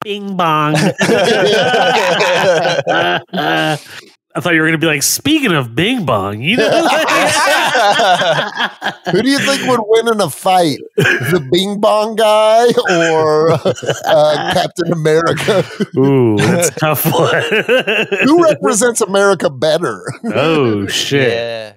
Bing Bong. I thought you were going to be like, speaking of Bing Bong, you know? Who do you think would win in a fight? The Bing Bong guy or Captain America? Ooh, that's a tough one. Who represents America better? Oh, shit. Yeah.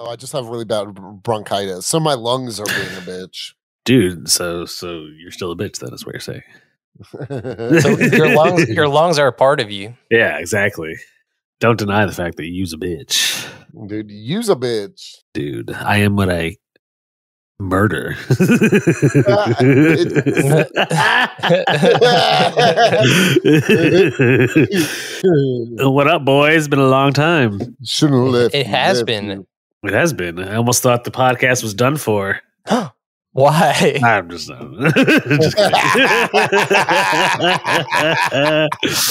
I just have really bad bronchitis, so my lungs are being a bitch. Dude, so you're still a bitch, then is what you're saying. So your lungs are a part of you. Yeah, exactly. Don't deny the fact that you use a bitch. Dude, use a bitch. Dude, I am what I murder. What up, boys? Been a long time. Shouldn't have left. It has been. It has been. I almost thought the podcast was done for. Why? I'm just kidding.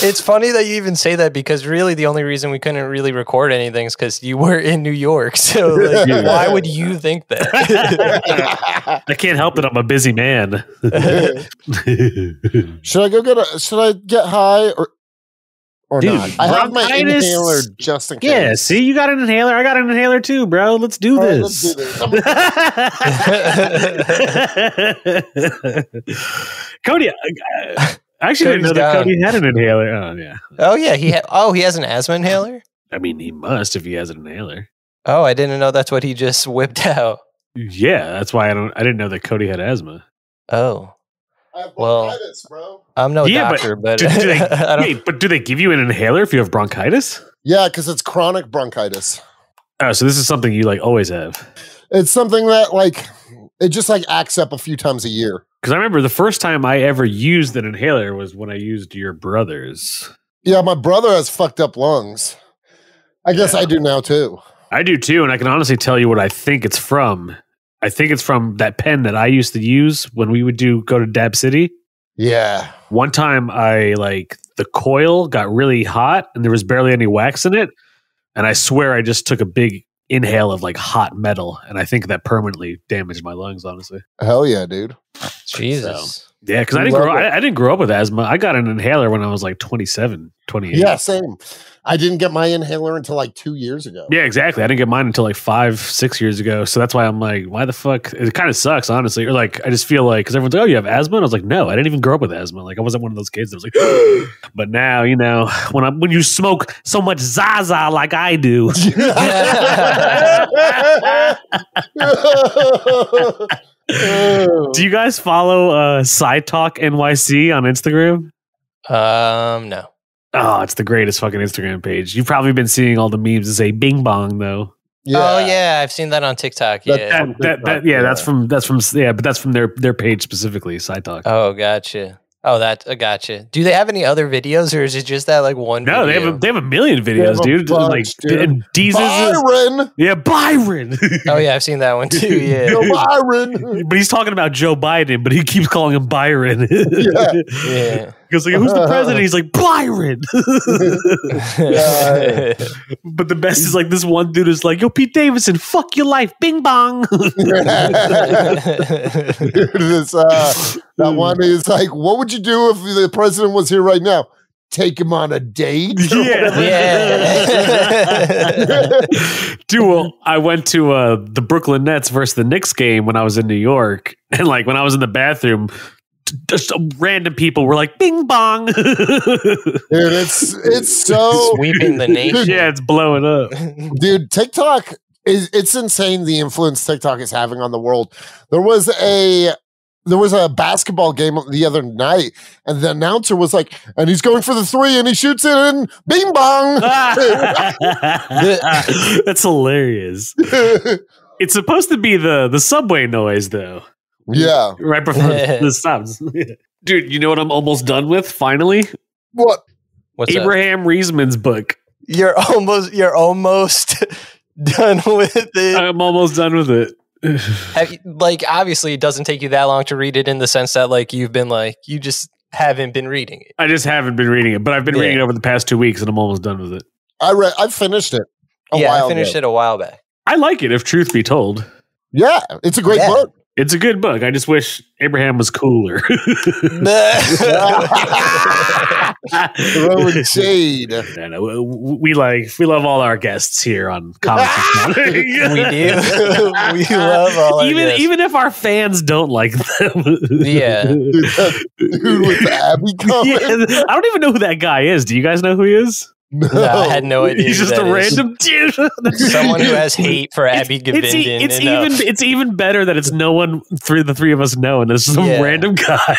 It's funny that you even say that because really the only reason we couldn't really record anything is because you were in New York. So like, why would you think that? I can't help it. I'm a busy man. Should I get high or Dude, not? I have my bronchitis? inhaler just in case. Yeah, see, you got an inhaler. I got an inhaler too, bro. Let's do All right, this. let's do this. Cody, I actually didn't know that Cody had an inhaler. Oh, yeah. Oh yeah, he has an asthma inhaler? I mean, he must if he has an inhaler. Oh, I didn't know that's what he just whipped out. Yeah, that's why I didn't know that Cody had asthma. Oh. I have Well, bronchitis, bro. I'm no doctor, but do they, I don't, wait, but do they give you an inhaler if you have bronchitis? Yeah, because it's chronic bronchitis. Oh, so this is something you like always have. It's something that like it just like acts up a few times a year. Because I remember the first time I ever used an inhaler was when I used your brother's. Yeah, my brother has fucked up lungs. I guess I do now too. I do too, and I can honestly tell you what I think it's from. I think it's from that pen that I used to use when we would go to Dab City. Yeah. One time the coil got really hot and there was barely any wax in it. And I swear I just took a big inhale of like hot metal. And I think that permanently damaged my lungs, honestly. Hell yeah, dude. Jesus. So, yeah, because I didn't grow up with asthma. I got an inhaler when I was like 27, 28. Yeah, same. I didn't get my inhaler until like 2 years ago. Yeah, exactly. I didn't get mine until like 5-6 years ago. So that's why I'm like, why the fuck? It kind of sucks, honestly. Or like, I just feel like, because everyone's like, oh, you have asthma? And I was like, no, I didn't even grow up with asthma. Like, I wasn't one of those kids that was like, but now, you know, when you smoke so much Zaza like I do. Do you guys follow Side Talk NYC on Instagram? No. Oh, it's the greatest fucking Instagram page. You've probably been seeing all the memes that say Bing Bong though. Yeah. Oh yeah, I've seen that on TikTok. Yeah. That's from but that's from their page specifically, Side Talk. Oh, gotcha. Oh, gotcha. Do they have any other videos, or is it just that like one? No, video? they have a million videos, dude. Bunch, dude. And Deezus Byron. Byron. Oh yeah, I've seen that one too. Yeah. Yo, Byron. But he's talking about Joe Biden, but he keeps calling him Byron. Yeah. He goes like, who's the president? He's like, Byron. But the best is like this one dude is like, yo, Pete Davidson, fuck your life, Bing Bong. That one is like, what would you do if the president was here right now? Take him on a date? Dude, well, I went to the Brooklyn Nets versus the Knicks game when I was in New York. And like when I was in the bathroom, just random people were like, Bing Bong. Dude, it's so sweeping the nation. Yeah, it's blowing up. Dude, TikTok it's insane the influence TikTok is having on the world. There was a basketball game the other night, and the announcer was like, and he's going for the three, and he shoots it, and Bing Bong. That's hilarious. It's supposed to be the subway noise, though. Yeah. Right before this stops. Dude, you know what I'm almost done with, finally? What? What's Abraham Reisman's book. You're almost done with it. I'm almost done with it. Obviously, it doesn't take you that long to read it in the sense that, like, you've been like, you just haven't been reading it. I just haven't been reading it, but I've been reading it over the past 2 weeks, and I'm almost done with it. I finished it a while I finished ago. it a while back. I like it, if truth be told. Yeah, it's a great book. It's a good book. I just wish Abraham was cooler. Throwing shade. We love all our guests here on Comic Book. We do. We love all our guests. Even if our fans don't like them. Yeah. Dude with the Abby comment. Yeah, I don't even know who that guy is. Do you guys know who he is? No. I had no idea. He's just a random dude. Someone who has hate for Abby Gavinden. It's even better that it's no one the three of us know, and it's some random guy.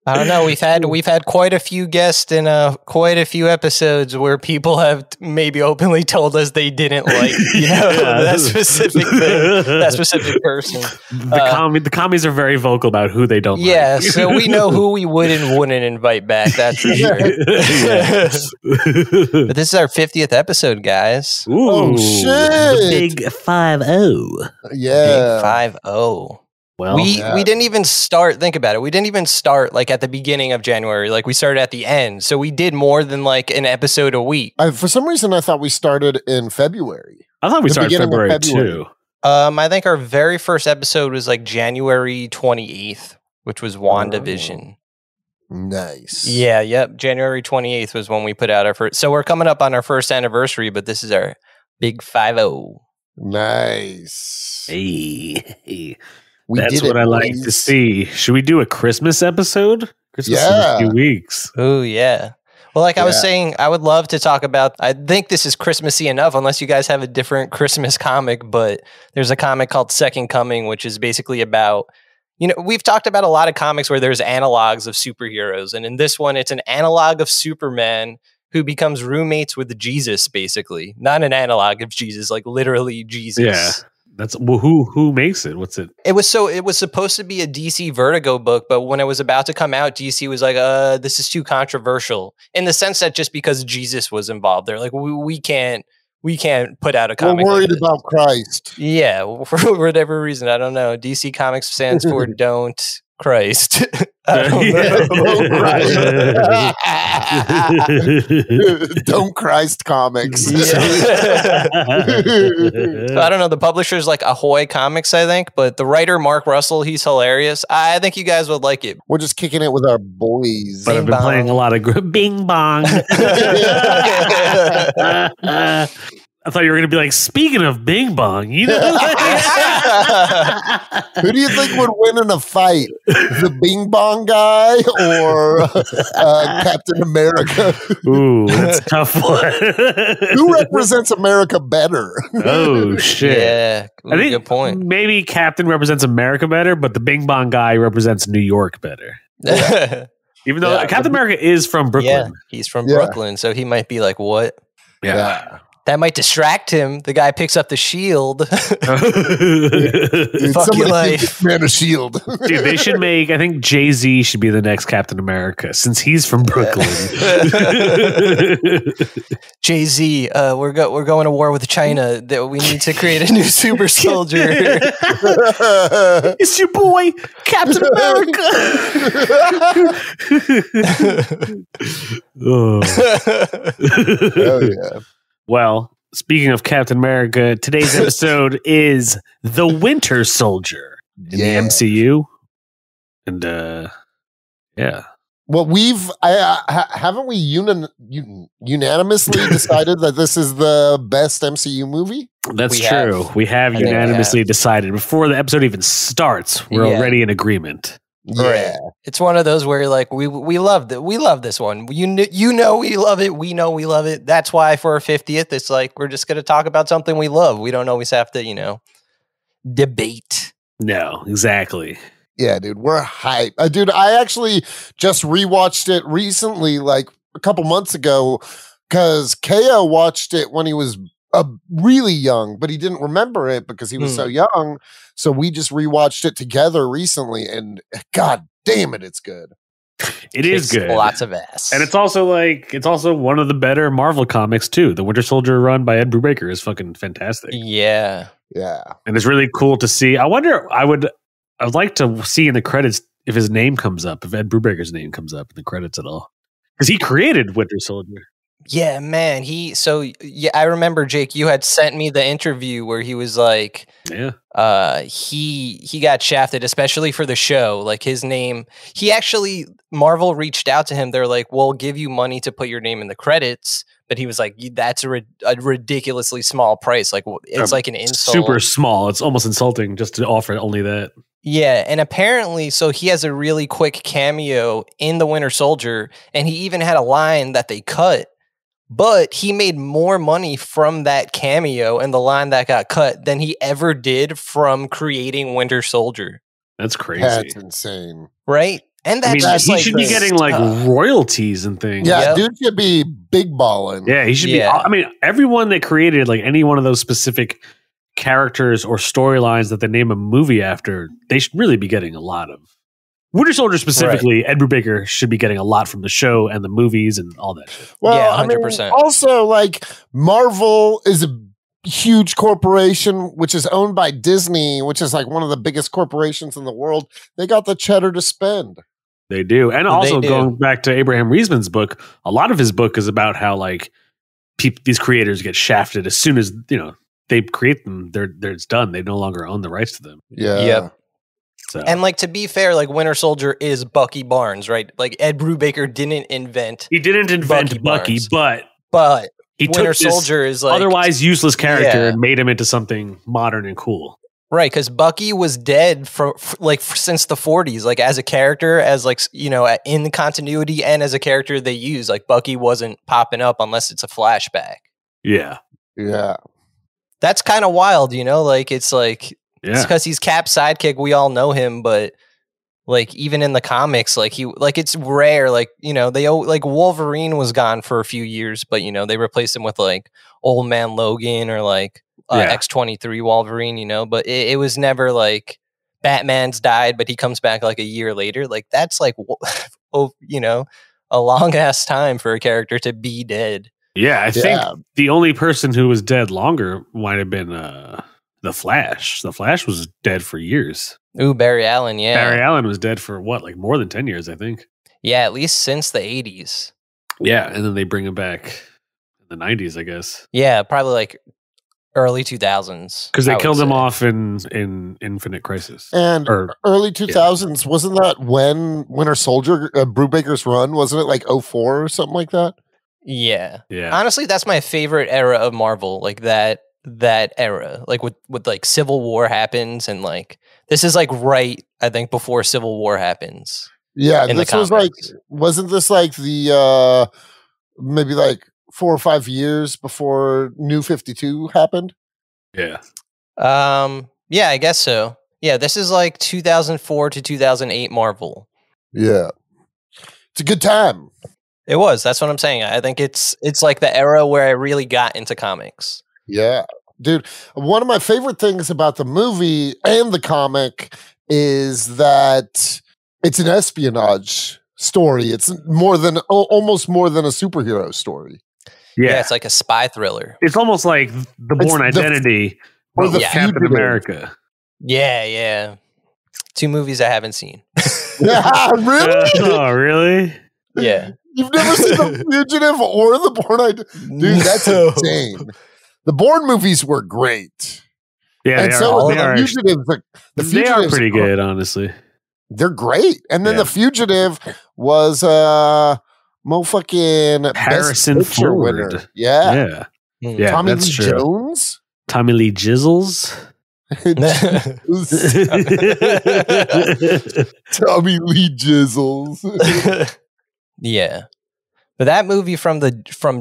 I don't know. We've had quite a few guests in quite a few episodes where people have maybe openly told us they didn't like that specific thing, that specific person. The commies are very vocal about who they don't like. Yeah, so we know who we would and wouldn't invite back. That's for sure. But this is our 50th episode, guys. Ooh, oh shit! The big 5-0. Yeah, big 5-0. Well, we didn't even start. Think about it. We didn't even start like at the beginning of January. Like we started at the end. So we did more than like an episode a week. For some reason, I thought we started in February. I thought we started February too. I think our very first episode was like January 28th, which was WandaVision. Nice. Yeah. Yep. January 28th was when we put out our first. So we're coming up on our first anniversary, but this is our big 5-0. Nice. Hey. That's what I like to see. Should we do a Christmas episode? Christmas in a few weeks. Oh, yeah. Well, like I was saying, I would love to talk about, I think this is Christmassy enough, unless you guys have a different Christmas comic, but there's a comic called Second Coming, which is basically about, we've talked about a lot of comics where there's analogs of superheroes. And in this one, it's an analog of Superman who becomes roommates with Jesus, basically. Not an analog of Jesus, like literally Jesus. Yeah. That's who makes it? What's it? It was supposed to be a DC Vertigo book, but when it was about to come out, DC was like, this is too controversial, in the sense that just because Jesus was involved, they're like, we can't put out a comic. We're worried about Christ. Yeah, for whatever reason, I don't know. DC Comics stands for Don't Christ. Don't Christ Comics. So I don't know. The publisher's like Ahoy Comics, I think, but the writer Mark Russell, he's hilarious. I think you guys would like it. We're just kicking it with our boys. But I've been playing a lot of Bing Bong. I thought you were going to be like, speaking of Bing Bong, Who do you think would win in a fight? The Bing Bong guy or Captain America? Ooh, that's a tough one. Who represents America better? Oh, shit. Yeah, I think good point. Maybe Captain represents America better, but the Bing Bong guy represents New York better. Even though Captain America is from Brooklyn. Yeah, he's from Brooklyn, so he might be like, what? Yeah. That might distract him. The guy picks up the shield. Fuck your life. Man, a shield. Dude, they should make, I think Jay-Z should be the next Captain America since he's from Brooklyn. Jay-Z, we're going to war with China. That we need to create a new super soldier. It's your boy, Captain America. Oh, yeah. Well, speaking of Captain America, today's episode is The Winter Soldier in the MCU. And, yeah. Well, haven't we unanimously decided that this is the best MCU movie? That's true. We have unanimously decided. Before the episode even starts, we're already in agreement. Yeah. It's one of those where like we love it. We love this one. We love it. We know we love it. That's why for our 50th, it's like we're just going to talk about something we love. We don't always have to, debate. No, exactly. Yeah, dude, we're hype. Dude, I actually just rewatched it recently, like a couple months ago, because KO watched it when he was really young, but he didn't remember it because he was so young. So we just rewatched it together recently, and god damn it, it's good. It is good. Lots of ass. And it's also one of the better Marvel comics too. The Winter Soldier run by Ed Brubaker is fucking fantastic. Yeah. And it's really cool to see. I wonder, I'd like to see in the credits if his name comes up, if Ed Brubaker's name comes up in the credits at all. Because he created Winter Soldier. Yeah, man. I remember, Jake, you had sent me the interview where he was like, he got shafted, especially for the show. Like his name, Marvel reached out to him. They're like, we'll give you money to put your name in the credits. But he was like, that's a ridiculously small price. Like it's like an insult. Super small. It's almost insulting just to offer only that. Yeah, and apparently, so he has a really quick cameo in the Winter Soldier, and he even had a line that they cut. But he made more money from that cameo and the line that got cut than he ever did from creating Winter Soldier. That's crazy. That's insane. Right? And that's he should be getting like royalties and things. Yeah, dude should be big balling. Yeah, he should be. I mean, everyone that created like any one of those specific characters or storylines that they name a movie after, they should really be getting a lot of. Winter Soldier specifically, Ed Brubaker should be getting a lot from the show and the movies and all that shit. Well, yeah, 100%. I mean, also, like, Marvel is a huge corporation, which is owned by Disney, which is like one of the biggest corporations in the world. They got the cheddar to spend. They do. And also going back to Abraham Reisman's book, a lot of his book is about how like these creators get shafted as soon as, they create them, it's done. They no longer own the rights to them. Yeah. Yep. So. And like to be fair, like Winter Soldier is Bucky Barnes, right? Like Ed Brubaker didn't invent. He didn't invent Bucky, but he Winter took Soldier is like otherwise useless character and made him into something modern and cool. Right, because Bucky was dead since the 40s, like as a character, as like in the continuity and as a character they use. Like Bucky wasn't popping up unless it's a flashback. Yeah. That's kind of wild, Like it's like. Yeah. It's because he's Cap's sidekick. We all know him, but like even in the comics, like it's rare. Like they like Wolverine was gone for a few years, but they replaced him with like Old Man Logan or like X-23 Wolverine. But it was never like Batman's died, but he comes back like a year later. Like that's like a long ass time for a character to be dead. Yeah, I think the only person who was dead longer might have been The Flash. The Flash was dead for years. Ooh, Barry Allen, yeah. Barry Allen was dead for what, like more than 10 years, I think. Yeah, at least since the 80s. Yeah, and then they bring him back in the 90s, I guess. Yeah, probably like early 2000s. Because they killed him off in Infinite Crisis. And early 2000s, wasn't that when Winter Soldier, Brubaker's run, wasn't it like 04 or something like that? Yeah. Honestly, that's my favorite era of Marvel, like that era, like with like Civil War happens, and like this is like right, I think, before Civil War happens. Yeah, this was like, wasn't this like the maybe like 4 or 5 years before New 52 happened? Yeah. Yeah, I guess so. Yeah, this is like 2004 to 2008 Marvel. Yeah. It's a good time. It was. That's what I'm saying. I think it's like the era where I really got into comics. Yeah, dude. One of my favorite things about the movie and the comic is that it's an espionage story. It's almost more than a superhero story. Yeah, it's like a spy thriller. It's almost like The Bourne Identity or the Captain America. Yeah. 2 movies I haven't seen. Yeah, really? Oh, really? Yeah. You've never seen The Fugitive or The Bourne Identity? Dude, that's insane. The Bourne movies were great. Yeah, and so The Fugitive, they are pretty good, honestly. They're great. And then The Fugitive was fucking Harrison Ford winner. Yeah. Tommy Lee true. Jones. Tommy Lee Jizzles. Tommy Lee Jizzles. Yeah. But that movie from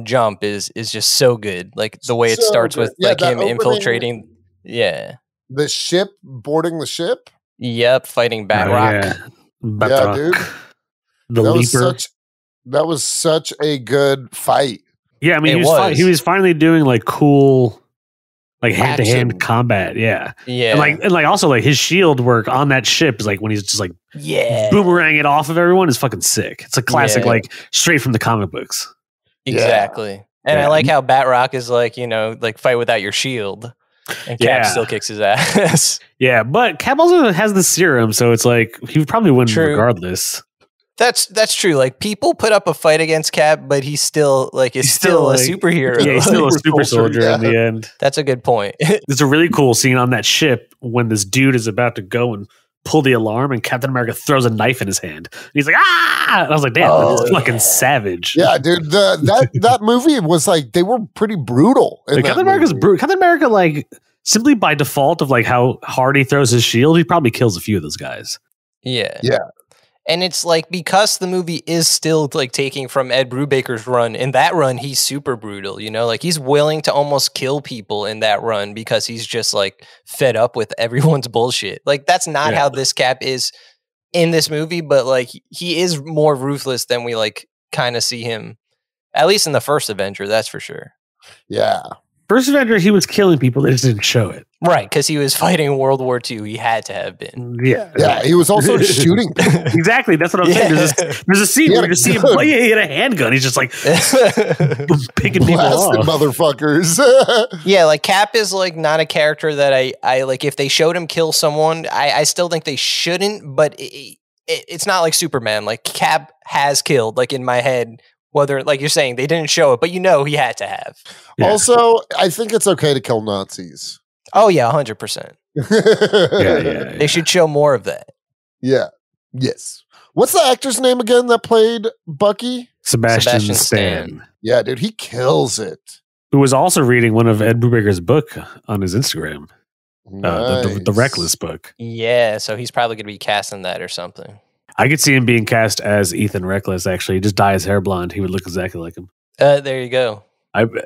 Jump is just so good. Like the way it starts with like him infiltrating. Yeah. The ship, boarding the ship. Yep. Fighting Batroc. Yeah, dude. The Leaper. That was such a good fight. Yeah, I mean, he was finally doing like cool like hand-to-hand Action. combat. Yeah. Yeah. And like also like his shield work on that ship is like when he's just like boomerang it off of everyone is fucking sick. It's a classic, like straight from the comic books. Exactly. And I like how Batrock is like, you know, like fight without your shield. And Cap still kicks his ass. Yeah, but Cap also has the serum, so it's like he would probably win regardless. That's true. Like people put up a fight against Cap, but he's still like a superhero. Yeah, he's still a super soldier in the end. That's a good point. There's a really cool scene on that ship when this dude is about to go and pull the alarm, and Captain America throws a knife in his hand. And he's like, ah! And I was like, damn, that's fucking savage. Yeah, dude. That movie was like they were pretty brutal. Like, Captain America's brutal. Captain America, like simply by default of like how hard he throws his shield, he probably kills a few of those guys. Yeah. Yeah. And it's like because the movie is still like taking from Ed Brubaker's run. In that run, he's super brutal, you know, like he's willing to almost kill people in that run because he's just like fed up with everyone's bullshit. Like that's not how this Cap is in this movie, but like he is more ruthless than we like kind of see him, at least in the first Avenger. That's for sure. Yeah. First Avenger, he was killing people. They just didn't show it. Right, because he was fighting World War II. He had to have been. Yeah. Yeah, he was also shooting people. Exactly. That's what I'm saying. There's a scene where you just see him play. He had a handgun. He's just like picking people off. Motherfuckers. Yeah, like Cap is like not a character that I like. If they showed him kill someone, I still think they shouldn't, but it's not like Superman. Like Cap has killed, like in my head. Whether, like you're saying, they didn't show it, but you know he had to have. Yeah. Also, I think it's okay to kill Nazis. Oh, yeah, 100%. They should show more of that. Yeah. Yes. What's the actor's name again that played Bucky? Sebastian Stan. Yeah, dude, he kills it. Who was also reading one of Ed Brubaker's book on his Instagram. Nice. The Reckless book. Yeah, so he's probably going to be casting that or something. I could see him being cast as Ethan Reckless, actually. Just dye his hair blonde. He would look exactly like him. There you go.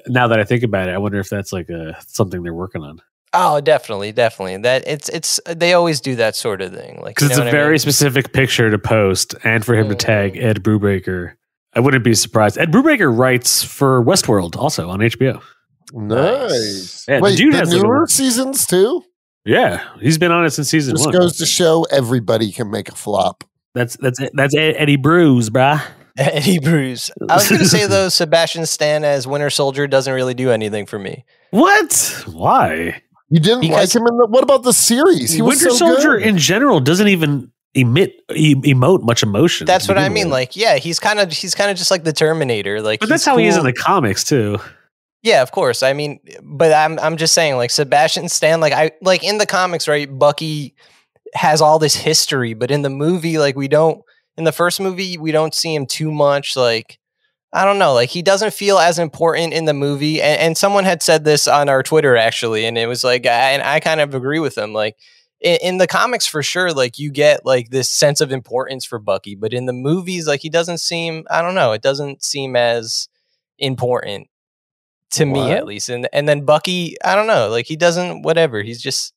Now that I think about it, I wonder if that's like something they're working on. Oh, definitely. That it's they always do that sort of thing. Like, because it's a very specific picture to post, and for him to tag Ed Brubaker, I wouldn't be surprised. Ed Brubaker writes for Westworld, also on HBO. Nice. Yeah, wait, the dude the has newer seasons too? Yeah, he's been on it since season 1. Just goes to show everybody can make a flop. That's Eddie Bruce, brah. Eddie Bruce. I was going to say though, Sebastian Stan as Winter Soldier doesn't really do anything for me. What? Why? You didn't like him in what about the series? He was Winter Soldier in general doesn't even emote much emotion. That's what I mean. Like, yeah, he's kind of just like the Terminator. Like, but that's how he is in the comics too. Yeah, of course. I mean, but I'm just saying, like Sebastian Stan, like in the comics, right? Bucky has all this history, but in the movie, like in the first movie, we don't see him too much. Like, I don't know, like he doesn't feel as important in the movie. And someone had said this on our Twitter actually, and it was like, and I kind of agree with them. Like in the comics for sure, like you get like this sense of importance for Bucky, but in the movies, like he doesn't seem, I don't know, it doesn't seem as important to me at least. And then Bucky, I don't know, like he doesn't, whatever, he's just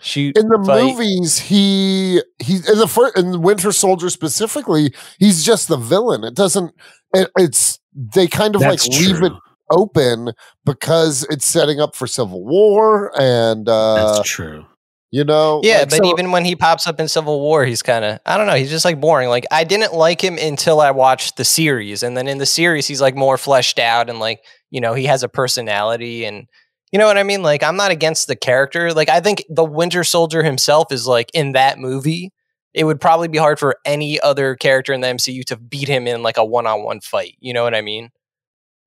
shoot in the fight. movies he's in Winter Soldier specifically, he's just the villain. It's they kind of leave it open because it's setting up for Civil War, and that's true. You know, yeah, but even when he pops up in Civil War, he's kind of, I don't know, he's just like boring. Like I didn't like him until I watched the series, and then in the series he's like more fleshed out and like, you know, he has a personality, and you know what I mean? Like I'm not against the character. Like I think the Winter Soldier himself is like in that movie, it would probably be hard for any other character in the MCU to beat him in like a one-on-one fight. You know what I mean?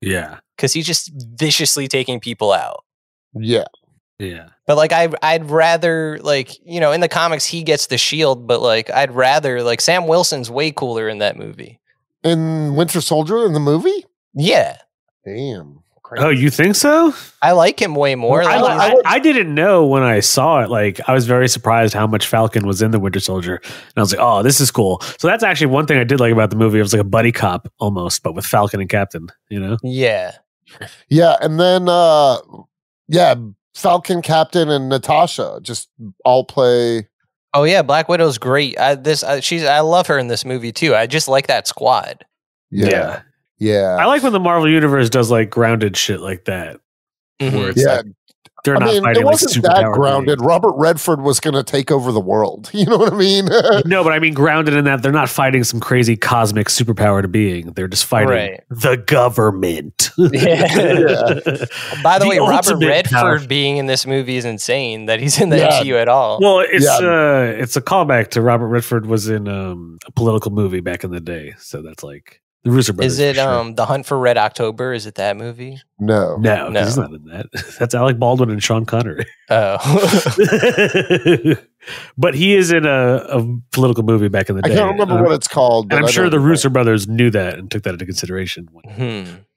Yeah. Because he's just viciously taking people out. Yeah. Yeah. But like I'd rather, like, you know, in the comics he gets the shield, but like I'd rather, like, Sam Wilson's way cooler in that movie. In Winter Soldier in the movie? Yeah. Damn. Oh, you think so? I like him way more. I didn't know when I saw it. Like, I was very surprised how much Falcon was in the Winter Soldier, and I was like, "Oh, this is cool." So that's actually one thing I did like about the movie. It was like a buddy cop almost, but with Falcon and Captain. You know? Yeah. Yeah, and then Falcon, Captain, and Natasha just all play. Oh yeah, Black Widow's great. I love her in this movie too. I just like that squad. Yeah. I like when the Marvel Universe does like grounded shit like that. where it's Yeah. like, they're I not mean, fighting it like wasn't superpower that grounded. beings. Robert Redford was going to take over the world. You know what I mean? No, but I mean grounded in that they're not fighting some crazy cosmic superpower being. They're just fighting the government. Yeah. By the way, Robert ultimate Redford power. being in this movie is insane that he's in the Yeah. MCU at all. Well, it's a callback to Robert Redford was in a political movie back in the day. So that's like the Russo brothers. Is it for sure. The Hunt for Red October? Is it that movie? No. No, 'cause he's not in that. That's Alec Baldwin and Sean Connery. Oh. But he is in a political movie back in the I day. can't remember what it's called. And but I'm I sure know the what Russo brothers knew that and took that into consideration.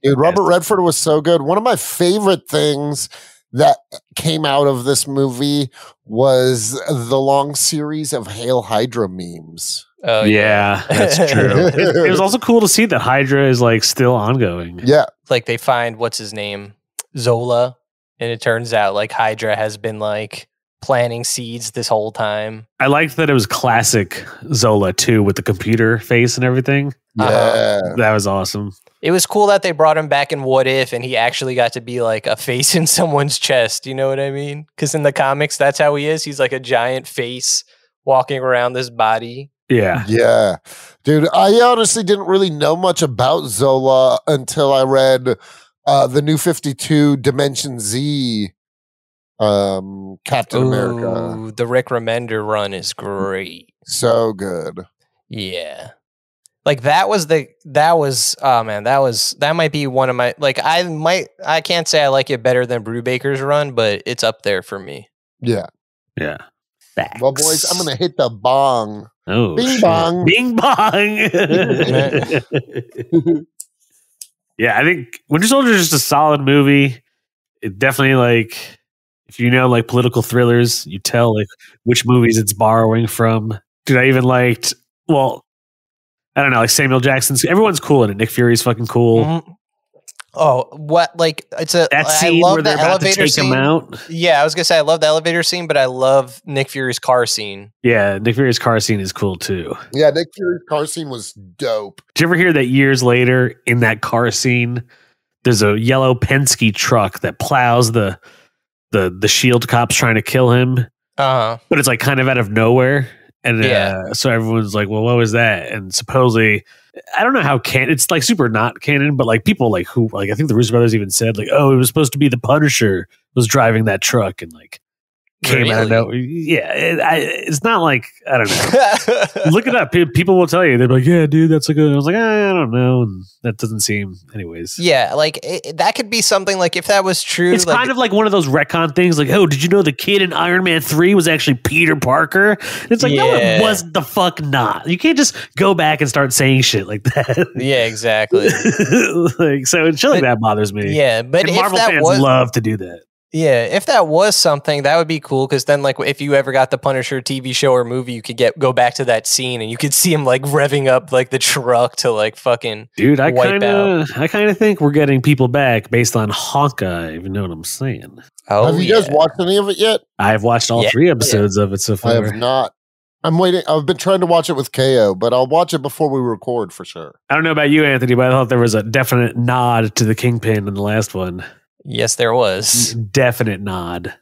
Dude, Robert Redford was so good. One of my favorite things that came out of this movie was the long series of Hail Hydra memes. Oh, yeah, that's true. It was also cool to see that Hydra is like still ongoing. Yeah. Like they find, what's his name? Zola. And it turns out like Hydra has been like planting seeds this whole time. I liked that it was classic Zola too, with the computer face and everything. Yeah. That was awesome. It was cool that they brought him back in What If and he actually got to be like a face in someone's chest. You know what I mean? Because in the comics, that's how he is. He's like a giant face walking around this body. Yeah. Yeah. Dude, I honestly didn't really know much about Zola until I read the New 52 Dimension Z Captain America. The Rick Remender run is great. So good. Yeah. Like that might be one of my, like I can't say I like it better than Brubaker's run, but it's up there for me. Yeah. Yeah. Facts. Well, boys, I'm going to hit the bong. Oh, Bing shit. bong. Bing bong. Yeah, I think Winter Soldier is just a solid movie. It definitely, like, if you know like political thrillers, you tell like which movies it's borrowing from. Dude, I even liked, well, I don't know, like Samuel Jackson's. Everyone's cool in it. Nick Fury's fucking cool. Mm-hmm. Oh, what? Like it's a That scene I love where they're the about to elevator take scene. him out. Yeah, I was gonna say I love the elevator scene, but I love Nick Fury's car scene. Yeah, Nick Fury's car scene is cool too. Yeah, Nick Fury's car scene was dope. Did you ever hear that years later in that car scene, there's a yellow Penske truck that plows the shield cops trying to kill him, but it's like kind of out of nowhere. And so everyone's like, well, what was that? And supposedly, I don't know how it's like super not canon, but like people like who, like I think the Russo brothers even said like, oh, it was supposed to be the Punisher was driving that truck and like came out of nowhere. Yeah, it's not like, I don't know. Look it up. People will tell you. They're like, yeah, dude, that's like I was like, I don't know. And that doesn't seem, anyways. Yeah, like that could be something like if that was true. It's kind of like one of those retcon things like, oh, did you know the kid in Iron Man 3 was actually Peter Parker? It's like, no, it was the fuck not. You can't just go back and start saying shit like that. Yeah, exactly. Like, so shit like that bothers me. Yeah, but and if Marvel that fans was, love to do that. Yeah, if that was something, that would be cool. Because then, like, if you ever got the Punisher TV show or movie, you could go back to that scene and you could see him like revving up like the truck to like fucking dude. I wipe out. kind of think we're getting people back based on Hawkeye. If you know what I'm saying. Oh, have you guys watched any of it yet? I've watched all 3 episodes of it so far. I have not. I'm waiting. I've been trying to watch it with KO, but I'll watch it before we record for sure. I don't know about you, Anthony, but I thought there was a definite nod to the Kingpin in the last one. Yes, there was. Definite nod.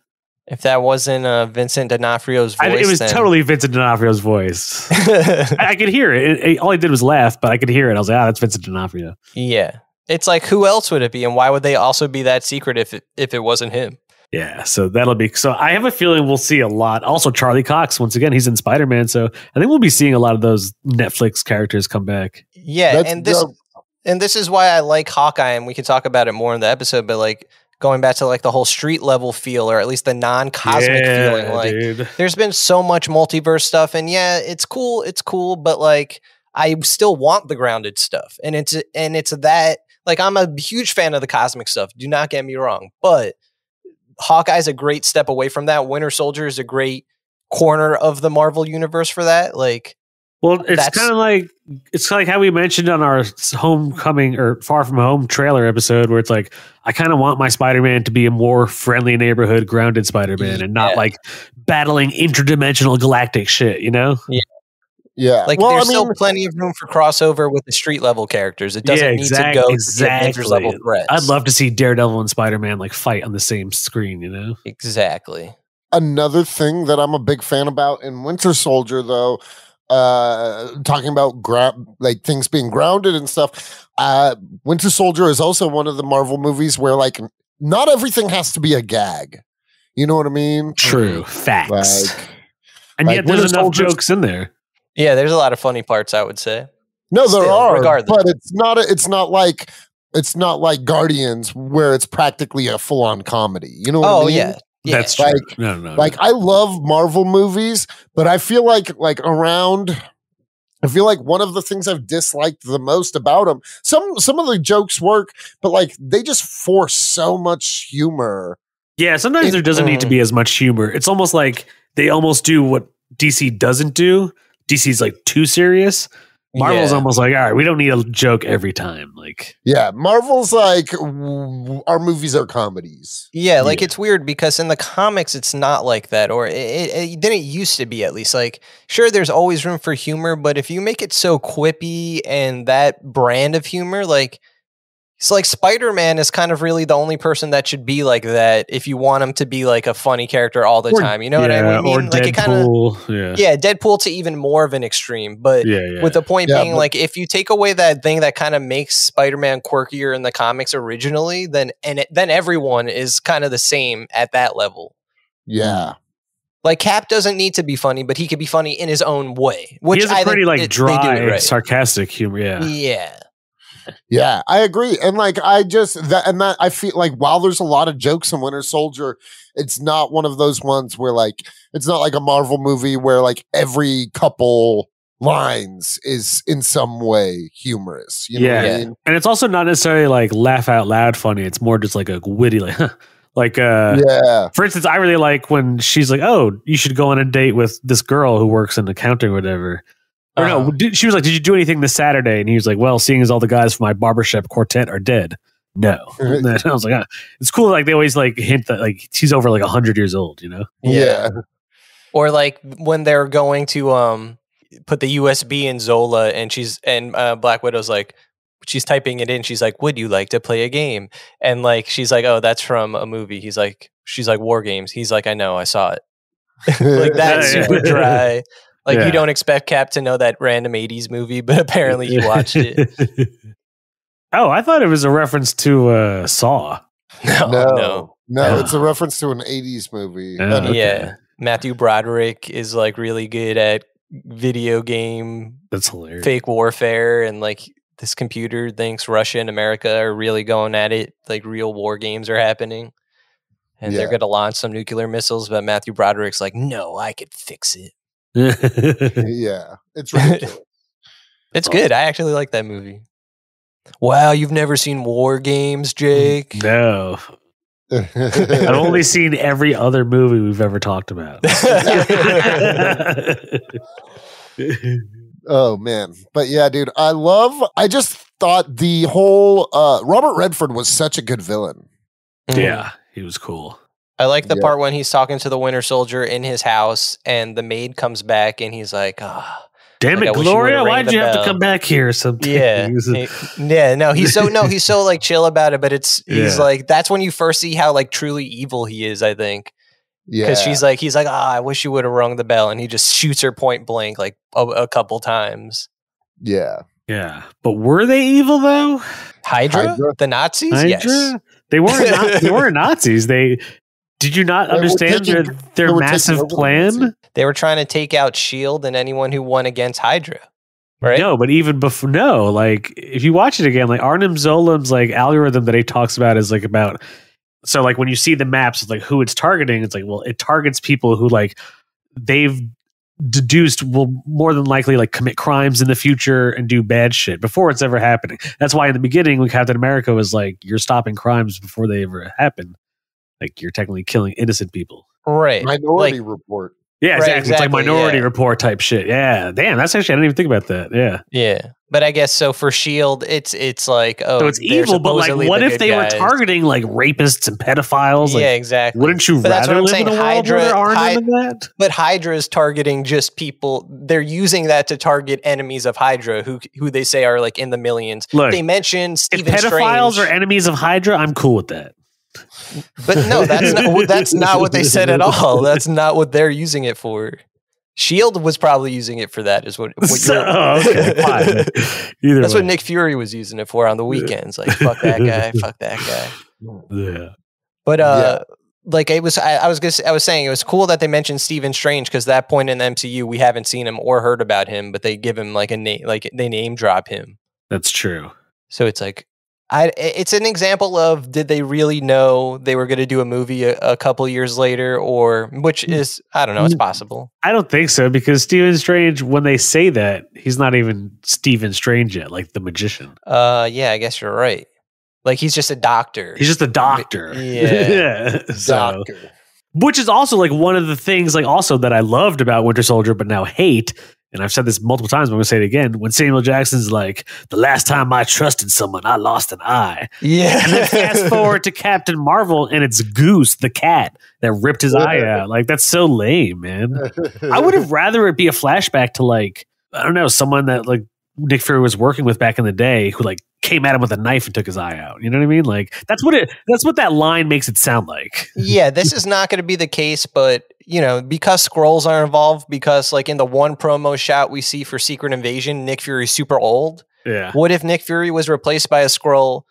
If that wasn't Vincent D'Onofrio's voice, it was totally Vincent D'Onofrio's voice. I could hear it. All he did was laugh, but I could hear it. I was like, that's Vincent D'Onofrio. Yeah. It's like, who else would it be? And why would they also be that secret if it wasn't him? Yeah, so that'll be... So I have a feeling we'll see a lot. Also, Charlie Cox, once again, he's in Spider-Man, so I think we'll be seeing a lot of those Netflix characters come back. Yeah, and this is why I like Hawkeye, and we can talk about it more in the episode, but like going back to like the whole street level feel, or at least the non-cosmic feeling, like dude. There's been so much multiverse stuff, and yeah, it's cool, but like I still want the grounded stuff. And it's that, like, I'm a huge fan of the cosmic stuff, do not get me wrong, but Hawkeye's a great step away from that. Winter Soldier is a great corner of the Marvel universe for that. Like, well, it's kind of like, it's like how we mentioned on our Homecoming or Far From Home trailer episode, where it's like, I kind of want my Spider-Man to be a more friendly neighborhood, grounded Spider-Man, and not like battling interdimensional galactic shit, you know? Yeah. Yeah. Like, there's still plenty of room for crossover with the street level characters. It doesn't need to go to the Avengers level threats. I'd love to see Daredevil and Spider-Man like fight on the same screen, you know? Exactly. Another thing that I'm a big fan about in Winter Soldier, though, talking about like things being grounded and stuff, Winter Soldier is also one of the Marvel movies where like not everything has to be a gag. You know what I mean? True. Facts. Like, and yet there's enough Soldier's jokes in there. Yeah, there's a lot of funny parts, I would say. No, there are, regardless. but it's not like Guardians where it's practically a full-on comedy. You know what I mean? Oh, yeah. That's true. Like, no. Like I love Marvel movies, but I feel like one of the things I've disliked the most about them. Some of the jokes work, but like they just force so much humor. Yeah, sometimes there doesn't need to be as much humor. It's almost like they almost do what DC doesn't do. DC's like too serious. Marvel's almost like, all right, we don't need a joke every time. Like, yeah, Marvel's like our movies are comedies. Yeah, like it's weird because in the comics it's not like that, or it didn't used to be, at least. Like, sure, there's always room for humor, but if you make it so quippy and that brand of humor, like, it's like Spider-Man is kind of really the only person that should be like that if you want him to be like a funny character all the time. You know what I mean? Or like Deadpool. Deadpool to even more of an extreme. But with the point being, like, if you take away that thing that kind of makes Spider-Man quirkier in the comics originally, then everyone is kind of the same at that level. Yeah. Like, Cap doesn't need to be funny, but he could be funny in his own way. Which he has a pretty like dry, sarcastic humor. Yeah. Yeah, I agree. And like I feel like while there's a lot of jokes in Winter Soldier, it's not one of those ones where like it's not like a Marvel movie where like every couple lines is in some way humorous. You know what I mean? And it's also not necessarily like laugh out loud funny. It's more just like a witty like like for instance, I really like when she's like, "Oh, you should go on a date with this girl who works in accounting or whatever." Or no, she was like, "Did you do anything this Saturday?" And he was like, "Well, seeing as all the guys from my barbershop quartet are dead, no." And I was like, "It's cool." Like they always like hint that like she's over like 100 years old, you know? Yeah. Or like when they're going to put the USB in Zola, and Black Widow's like, she's typing it in. She's like, "Would you like to play a game?" And like she's like, "Oh, that's from a movie." She's like, "War Games." He's like, "I know, I saw it." Like that's super dry. Like, you don't expect Cap to know that random 80s movie, but apparently he watched it. Oh, I thought it was a reference to Saw. No, it's a reference to an 80s movie. Yeah. Matthew Broderick is like really good at video game That's hilarious. Fake warfare, and like this computer thinks Russia and America are really going at it. Like real war games are happening. And they're going to launch some nuclear missiles, but Matthew Broderick's like, "No, I could fix it." Yeah, it's ridiculous. It's good. I actually like that movie. Wow, you've never seen War Games, Jake? No. I've only seen every other movie we've ever talked about. Oh man. But yeah, dude, I just thought the whole Robert Redford was such a good villain. Yeah, he was cool. I like the part when he's talking to the Winter Soldier in his house, and the maid comes back, and he's like, damn it, Gloria, why'd you have to come back here sometime?" He's so like chill about it, but he's like, that's when you first see how like truly evil he is, I think. Yeah. Because he's like, I wish you would have rung the bell, and he just shoots her point blank like a couple times. Yeah. Yeah. But were they evil though? Hydra? The Nazis? Hydra? Yes. They weren't Nazis. Did you not understand their massive plan? They were trying to take out S.H.I.E.L.D. and anyone who won against Hydra. Right? No, but even before, like if you watch it again, like Arnim Zolam's like algorithm that he talks about is like about, so like when you see the maps, it's like who it's targeting. It's like, well, it targets people who like they've deduced will more than likely like commit crimes in the future and do bad shit before it's ever happening. That's why in the beginning when Captain America was like, you're stopping crimes before they ever happen. Like you're technically killing innocent people. Right. Minority Report. Yeah, Right, exactly. It's like Minority yeah. Report type shit. Yeah, damn. That's actually I didn't even think about that. Yeah, Yeah. But I guess so for Shield, it's like so it's they're evil. But like, supposedly what the if good they were guys. targeting like rapists and pedophiles? Yeah, Like, exactly. wouldn't you But that's what rather I'm live saying. in a world where there are none of that? But Hydra is targeting just people. They're using that to target enemies of Hydra, who they say are like in the millions. Look, they mentioned If Stephen pedophiles Strange, are enemies of Hydra, I'm cool with that. but no, that's not what they said at all. That's not what they're using it for. Shield was probably using it for that. Is what okay, fine. Either that's way. what Nick Fury was using it for on the weekends. Like fuck that guy, fuck that guy. Yeah. But like it was, I was saying it was cool that they mentioned Stephen Strange because that point in the MCU we haven't seen him or heard about him, but they give him like a name, like they name drop him. That's true. So it's like, it's an example of did they really know they were going to do a movie a couple years later, or which is I don't know, it's possible. I don't think so because Stephen Strange, when they say that, he's not even Stephen Strange yet, like the magician. Yeah, I guess you're right. Like he's just a doctor. He's just a doctor. Yeah. So, which is also like one of the things like also that I loved about Winter Soldier, but now hate. And I've said this multiple times, but I'm going to say it again. When Samuel Jackson's like, the last time I trusted someone, I lost an eye. Yeah. And then fast forward to Captain Marvel, and it's Goose, the cat, that ripped his eye out. Like, that's so lame, man. I would have rather it be a flashback to, like, I don't know, someone that, like, Nick Fury was working with back in the day who, like, came at him with a knife and took his eye out. You know what I mean? Like, that's what that line makes it sound like. Yeah, this is not going to be the case, but you know, because Skrulls are involved, because like in the one promo shot we see for Secret Invasion, Nick Fury's super old. Yeah. What if Nick Fury was replaced by a Skrull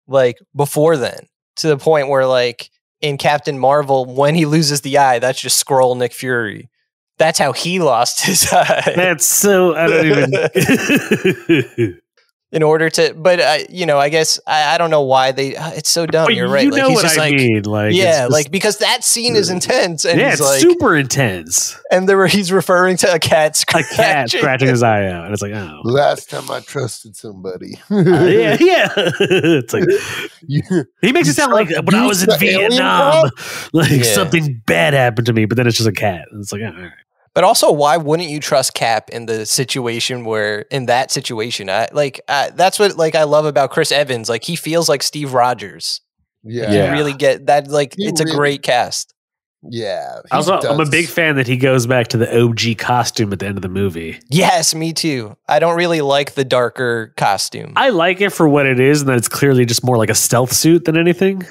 like before then, to the point where like in Captain Marvel, when he loses the eye, that's just Skrull Nick Fury. That's how he lost his eye. That's so I don't even. In order to, but you know, I guess I don't know why they. It's so dumb. But You're right. You like, know he's what just I like, mean? Like, yeah, just, like because that scene is intense, and yeah, he's it's like super intense. And he's referring to a cat scratching his eye out, and it's like, oh, last time I trusted somebody. Yeah. It's like he makes it sound like when I was in Vietnam, like something bad happened to me, but then it's just a cat, and it's like, oh, all right. But also, why wouldn't you trust Cap in that situation? That's what like I love about Chris Evans. Like he feels like Steve Rogers. Yeah, you really get that. Like it's a great cast. Yeah. Also, I'm a big fan that he goes back to the OG costume at the end of the movie. Yes, me too. I don't really like the darker costume. I like it for what it is, and that it's clearly just more like a stealth suit than anything.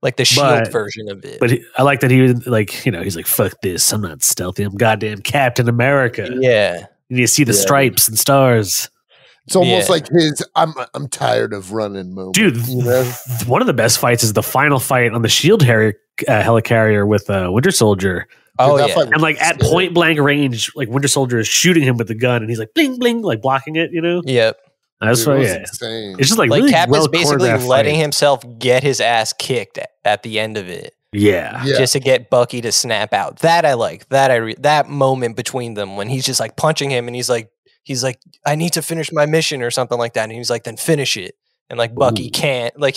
Like the Shield version of it. But I like that he was like, you know, he's like, fuck this. I'm not stealthy. I'm goddamn Captain America. Yeah. And you see the stripes and stars. It's almost like his I'm tired of running moment. Dude, you know? One of the best fights is the final fight on the Shield helicarrier with Winter Soldier. Oh, yeah. And like at point blank range, like Winter Soldier is shooting him with the gun and he's like bling bling, like blocking it, you know? Yep. That's why, yeah. Insane. It's just like really Cap is basically letting fight. himself get his ass kicked at the end of it. Yeah. Just to get Bucky to snap out. That I like. That moment between them when he's just like punching him and he's like, I need to finish my mission or something like that. And he's like, then finish it. And like Bucky can't. Like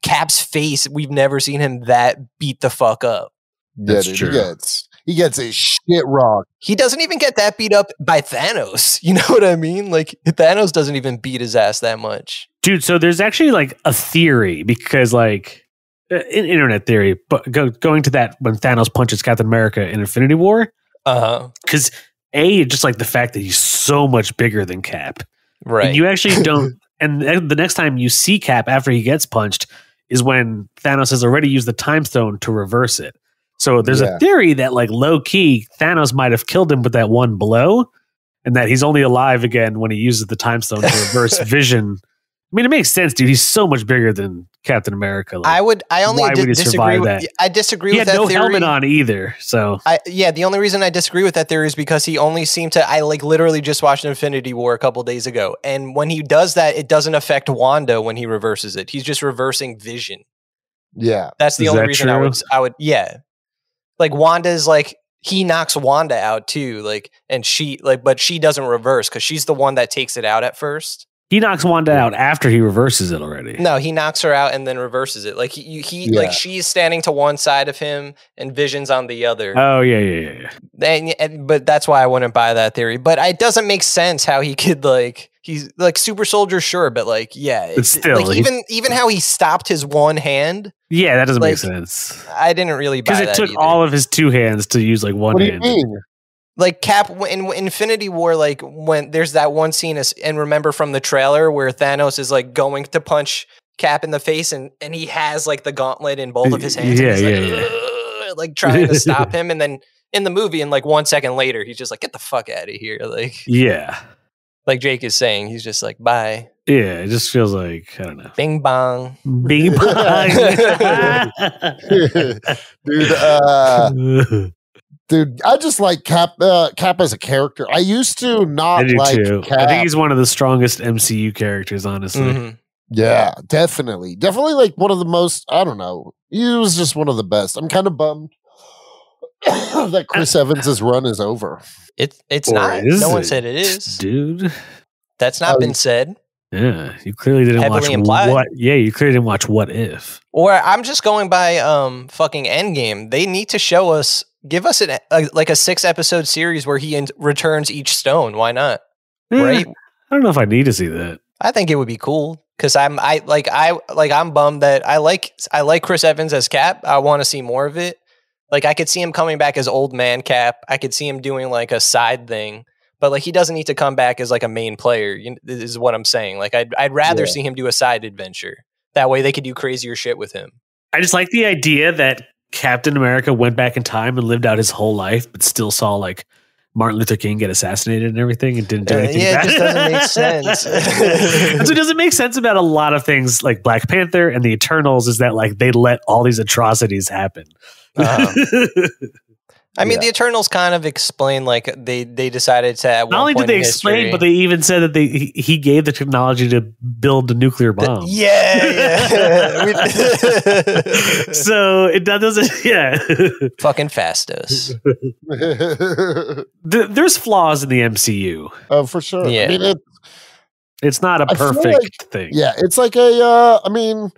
Cap's face, we've never seen him that beat the fuck up. That's true. He gets a shit rock. He doesn't even get that beat up by Thanos. You know what I mean? Like Thanos doesn't even beat his ass that much. Dude, so there's actually like a theory because like internet theory, but going to that when Thanos punches Captain America in Infinity War. Because just like the fact that he's so much bigger than Cap. Right. And you actually don't. And the next time you see Cap after he gets punched is when Thanos has already used the time stone to reverse it. So there's a theory that like low key Thanos might have killed him with that one blow and that he's only alive again when he uses the time stone to reverse vision. I mean, it makes sense, dude. He's so much bigger than Captain America. Like, I disagree with that. I disagree with that theory. He had no helmet on either. So the only reason I disagree with that theory is because he only seemed to, I like literally just watched Infinity War a couple days ago. And when he does that, it doesn't affect Wanda when he reverses it. He's just reversing vision. Yeah. That's the only reason I would, yeah. Like Wanda's like, he knocks Wanda out too. Like, and she like, but she doesn't reverse because she's the one that takes it out at first. He knocks Wanda out after he reverses it already. No, he knocks her out and then reverses it. Like like she's standing to one side of him and Vision's on the other. Oh yeah. But that's why I wouldn't buy that theory. But it doesn't make sense how he could he's like super soldier, sure, but it's still like even how he stopped his one hand. Yeah, that doesn't make sense. I didn't really buy that because it took either. all of his two hands to use like one What do hand. you mean? Like Cap in Infinity War, like when there's that one scene, and remember from the trailer where Thanos is like going to punch Cap in the face, and he has like the gauntlet in both of his hands. Like trying to stop him, and then in the movie, and like 1 second later, he's just like, "Get the fuck out of here!" Like Jake is saying, he's just like, "Bye." Yeah, it just feels like I don't know. Bing bong, Bing bong, dude. Dude, I just like Cap as a character. I used to not like too. Cap. I think he's one of the strongest MCU characters, honestly. Mm-hmm. Yeah, definitely. Definitely like one of the most, I don't know. He was just one of the best. I'm kind of bummed that Chris Evans' run is over. It's not. No one said it is. Dude. That's not been said. Yeah, you clearly didn't watch implied. you clearly didn't watch What If. Or I'm just going by fucking Endgame. They need to show us, give us a 6-episode series where he returns each stone. Why not? Right? I don't know if I need to see that. I think it would be cool because I'm bummed that I like Chris Evans as Cap. I want to see more of it. Like I could see him coming back as old man Cap. I could see him doing like a side thing. But like he doesn't need to come back as like a main player. This is what I'm saying. Like I'd rather see him do a side adventure. That way they could do crazier shit with him. I just like the idea that Captain America went back in time and lived out his whole life, but still saw like Martin Luther King get assassinated and everything, and didn't do anything. Yeah, it just doesn't make sense. So it doesn't make sense about a lot of things like Black Panther and the Eternals. Is that like they let all these atrocities happen? I mean, the Eternals kind of explain like they decided to. At Not only did they explain, but they even said that he gave the technology to build the nuclear bomb. So it doesn't. Yeah, fucking Fastos. There's flaws in the MCU. Oh, for sure. Yeah, I mean, it's not a perfect thing. Yeah, it's like a. I mean.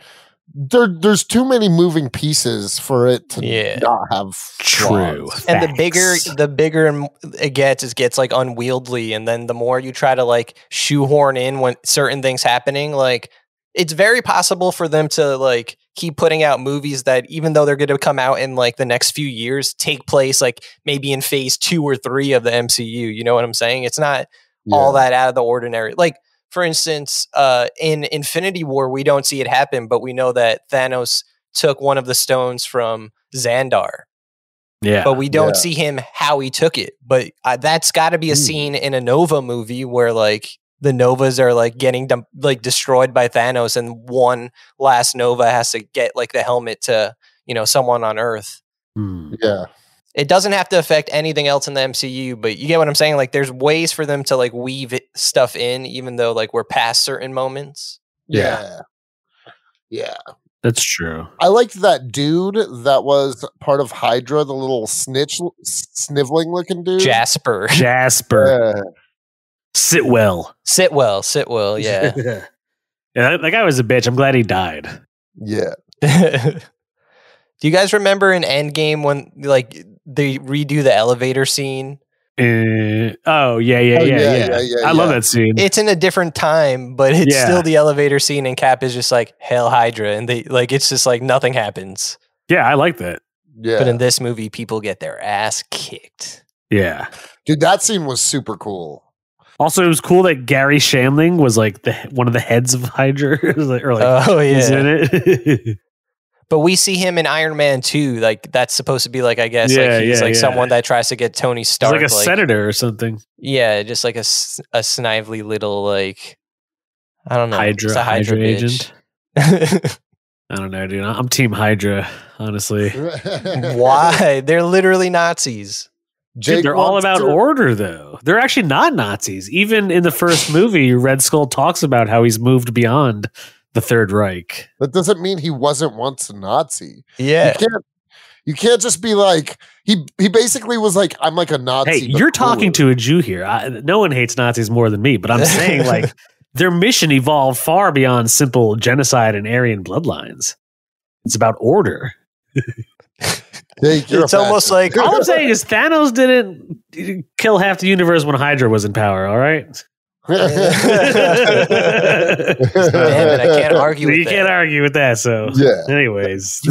There's too many moving pieces for it to not have flaws. And the bigger it gets like unwieldy, and then the more you try to like shoehorn in when certain things happening, like it's very possible for them to like keep putting out movies that even though they're going to come out in like the next few years, take place like maybe in phase 2 or 3 of the MCU. You know what I'm saying? It's not all that out of the ordinary. Like, for instance, in Infinity War, we don't see it happen, but we know that Thanos took one of the stones from Xandar. Yeah. But we don't see him how he took it. But that's got to be a scene in a Nova movie where like the Novas are like getting like destroyed by Thanos, and one last Nova has to get like the helmet to, someone on Earth. Yeah. It doesn't have to affect anything else in the MCU, but you get what I'm saying? Like there's ways for them to like weave stuff in, even though like we're past certain moments. Yeah. That's true. I liked that dude that was part of Hydra, the little sniveling looking dude. Jasper. Sitwell. Yeah. Yeah, that guy was a bitch. I'm glad he died. Yeah. Do you guys remember in Endgame when like they redo the elevator scene? Yeah. I love that scene. It's in a different time, but it's still the elevator scene, and Cap is just like, "Hail Hydra," and they like it's just like nothing happens. Yeah, I like that. Yeah. But in this movie, people get their ass kicked. Yeah. Dude, that scene was super cool. Also, it was cool that Gary Shandling was like one of the heads of Hydra. He's in it. But we see him in Iron Man 2. Like that's supposed to be like, I guess, he's someone that tries to get Tony Stark, like a senator or something. Yeah, just like a snively little like, I don't know, Hydra agent. I don't know, dude. I'm Team Hydra, honestly. Why? They're literally Nazis. Dude, they're all about order, though. They're actually not Nazis. Even in the first movie, Red Skull talks about how he's moved beyond the Third Reich. That doesn't mean he wasn't once a Nazi. Yeah. You can't just be like, he basically was like, I'm like a Nazi. Hey, you're talking to a Jew here. No one hates Nazis more than me, but I'm saying like their mission evolved far beyond simple genocide and Aryan bloodlines. It's about order. It's almost like all I'm saying is Thanos didn't kill half the universe when Hydra was in power. All right. Damn it, I can't argue with that. You can't argue with that. So, anyways.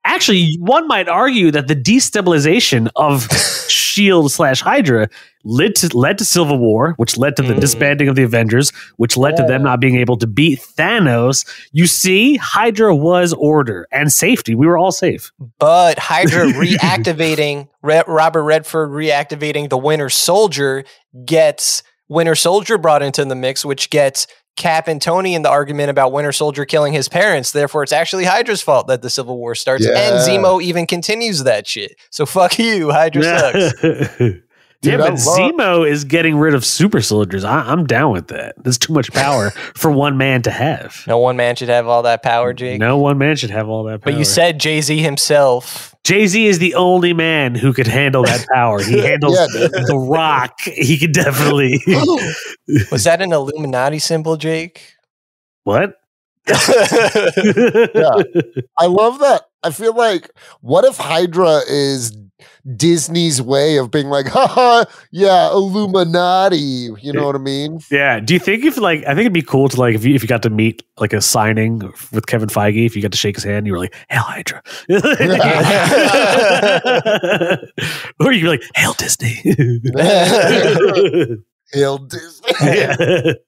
Actually, one might argue that the destabilization of S.H.I.E.L.D. / Hydra led to Civil War, which led to the disbanding of the Avengers, which led to them not being able to beat Thanos. You see, Hydra was order and safety. We were all safe. But Hydra reactivating, Robert Redford reactivating the Winter Soldier gets Winter Soldier brought into the mix, which gets Cap and Tony in the argument about Winter Soldier killing his parents. Therefore, it's actually Hydra's fault that the Civil War starts. Yeah. And Zemo even continues that shit. So fuck you, Hydra sucks. Dude, but Zemo is getting rid of super soldiers. I'm down with that. There's too much power for one man to have. No one man should have all that power, Jake. No one man should have all that power. But you said Jay-Z himself. Jay-Z is the only man who could handle that power. He handles The Rock. He could definitely. Was that an Illuminati symbol, Jake? What? Yeah. I love that. I feel like, what if Hydra is Disney's way of being like, haha, yeah, Illuminati. You know what I mean? Yeah. Do you think if I think it'd be cool to if you got to meet a signing with Kevin Feige, if you got to shake his hand, you were like, Hail Hydra. Or you'd be like, Hail Disney. Hail Disney. Hail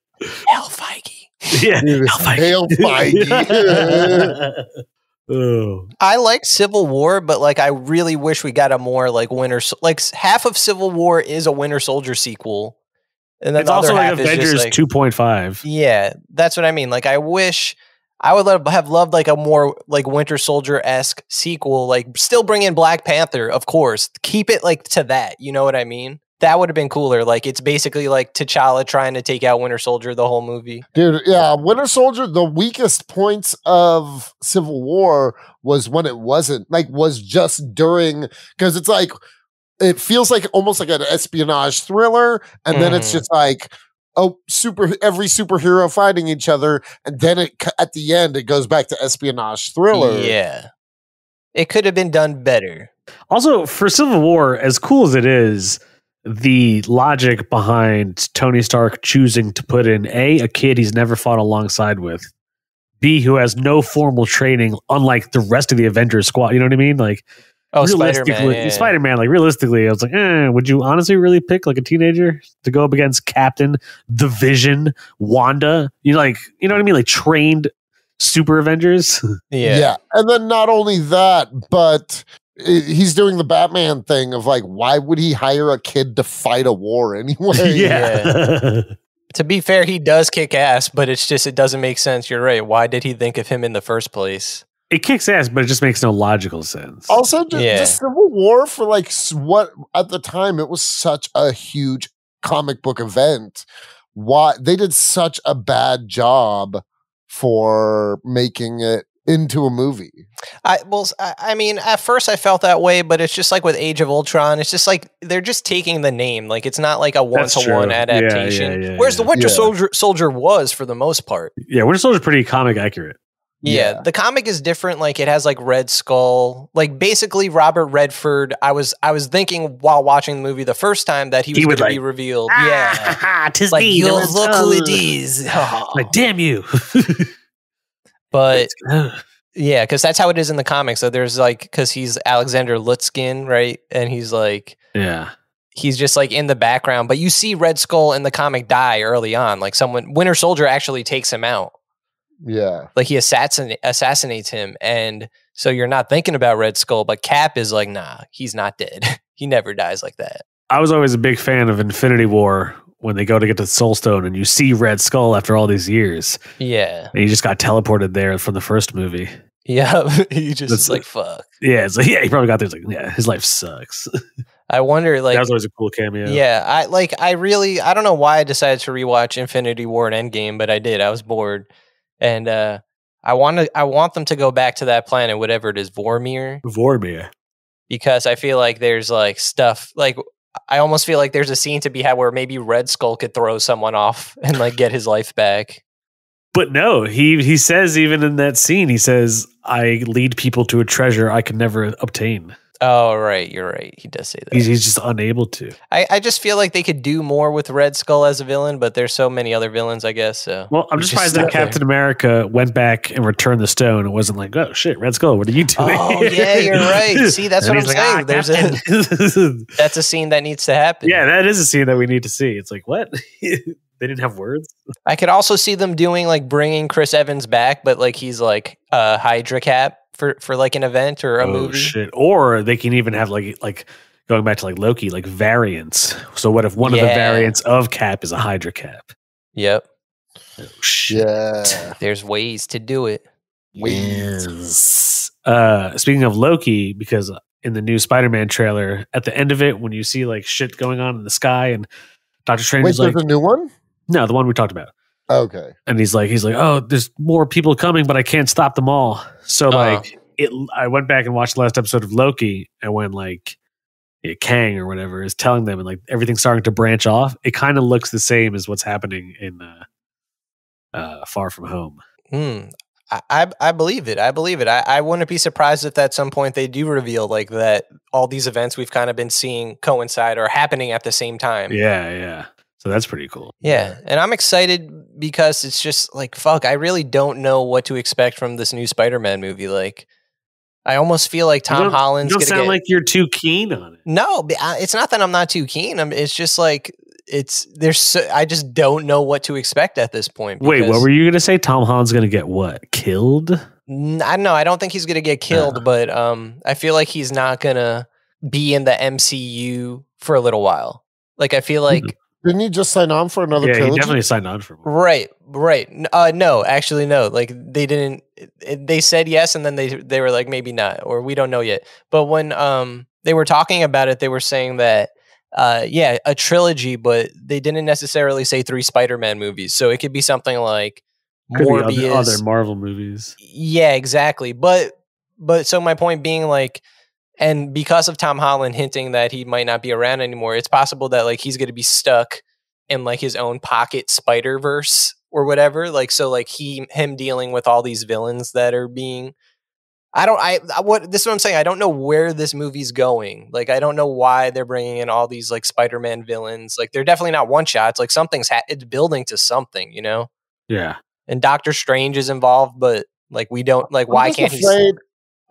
Feige. Yeah. Hail Feige. Oh. I like Civil War, but I really wish we got a more half of Civil War is a Winter Soldier sequel, and then it's also Avengers 2.5. Yeah, that's what I mean. I wish I would have loved a more Winter Soldier-esque sequel. Still bring in Black Panther, of course. Keep it to that. You know what I mean? That would have been cooler. It's basically T'Challa trying to take out Winter Soldier the whole movie. Dude, yeah, Winter Soldier, the weakest points of Civil War was when it wasn't, was just during, because it's it feels almost like an espionage thriller, and then it's just every superhero fighting each other, and then at the end, it goes back to espionage thriller. Yeah. It could have been done better. Also, for Civil War, as cool as it is, the logic behind Tony Stark choosing to put in a kid he's never fought alongside with, B, who has no formal training, unlike the rest of the Avengers squad. You know what I mean? Spider-Man. Realistically, I was would you honestly really pick a teenager to go up against Captain, the Vision, Wanda? You know what I mean? Trained super Avengers. Yeah. And then not only that, but he's doing the Batman thing of why would he hire a kid to fight a war anyway? Yeah. To be fair, he does kick ass, but it doesn't make sense. You're right. Why did he think of him in the first place? It kicks ass, but it just makes no logical sense. Also, just Civil War for what at the time it was such a huge comic book event. Why they did such a bad job for making it into a movie. I mean, at first I felt that way, but it's just with Age of Ultron, it's just they're just taking the name. It's not a one-to-one adaptation. Whereas the Winter Soldier was for the most part. Yeah, Winter Soldier's pretty comic accurate. Yeah, the comic is different. It has Red Skull. Basically Robert Redford. I was thinking while watching the movie the first time that he was going to be revealed. Yeah, tis me. You look who it is. Damn you. But yeah, because that's how it is in the comics. So there's because he's Alexander Lutzkin, right? And he's he's just in the background. But you see Red Skull in the comic die early on. Winter Soldier actually takes him out. Yeah. He assassinates him. And so you're not thinking about Red Skull, but Cap is nah, he's not dead. He never dies like that. I was always a big fan of Infinity War when they go to get the Soul Stone and you see Red Skull after all these years. Yeah. And he just got teleported there from the first movie. Yeah. He just fuck. Yeah. It's he probably got there. His life sucks. I wonder, that was always a cool cameo. Yeah. I don't know why I decided to rewatch Infinity War and Endgame, but I did. I was bored. And I want them to go back to that planet, whatever it is, Vormir. Vormir. Because I feel there's stuff I almost feel like there's a scene to be had where maybe Red Skull could throw someone off and like get his life back. But no, he says even in that scene, he says, "I lead people to a treasure I can never obtain." Oh, right. You're right. He does say that. He's just unable to. I just feel like they could do more with Red Skull as a villain, but there's so many other villains, I guess. So well, I'm just surprised that Captain America went back and returned the stone and wasn't like, "Oh shit, Red Skull, what are you doing?" Oh yeah, you're right. See, that's what I'm saying. There's that's a scene that needs to happen. Yeah, that is a scene that we need to see. It's like, what? They didn't have words. I could also see them doing like bringing Chris Evans back, but like he's like a Hydra Cap for like an event or a movie. Shit. Or they can even have like going back to like Loki, like variants. So what if one of the variants of Cap is a Hydra Cap? Yep. Oh shit. Yeah. There's ways to do it. Yes. Speaking of Loki, because in the new Spider-Man trailer, at the end of it, when you see like shit going on in the sky and Doctor Strange is like, there's a new one? No, the one we talked about. Okay. And he's like, oh, there's more people coming, but I can't stop them all. So like I went back and watched the last episode of Loki, and when like Kang or whatever is telling them and like everything's starting to branch off, it kind of looks the same as what's happening in Far From Home. I believe it. I believe it. I wouldn't be surprised if at some point they do reveal like that all these events we've kind of been seeing coincide or happening at the same time. Yeah. So that's pretty cool. Yeah. And I'm excited because it's just like, fuck, I really don't know what to expect from this new Spider-Man movie. Like, I almost feel like Tom Holland's going to sound like you're too keen on it. No, it's not that I'm not too keen. It's just like, I just don't know what to expect at this point. Wait, what were you going to say? Tom Holland's going to get what? Killed? I don't know. I don't think he's going to get killed, but I feel like he's not going to be in the MCU for a little while. Like, I feel like... Didn't he just sign on for another trilogy? He definitely signed on for one. Right. No, actually, no. Like, they didn't... They said yes, and then they were like, maybe not, or we don't know yet. But when they were talking about it, they were saying that a trilogy, but they didn't necessarily say 3 Spider-Man movies. So it could be something like Morbius, other Marvel movies. Yeah, exactly. But so my point being like, and because of Tom Holland hinting that he might not be around anymore, it's possible that like he's going to be stuck in like his own pocket Spider-Verse or whatever. Like, so like him dealing with all these villains that are being, this is what I'm saying. I don't know where this movie's going. Like, I don't know why they're bringing in all these like Spider-Man villains. Like, they're definitely not one shots. Like, it's building to something, you know? Yeah. And Doctor Strange is involved, but like, we don't like, why can't he?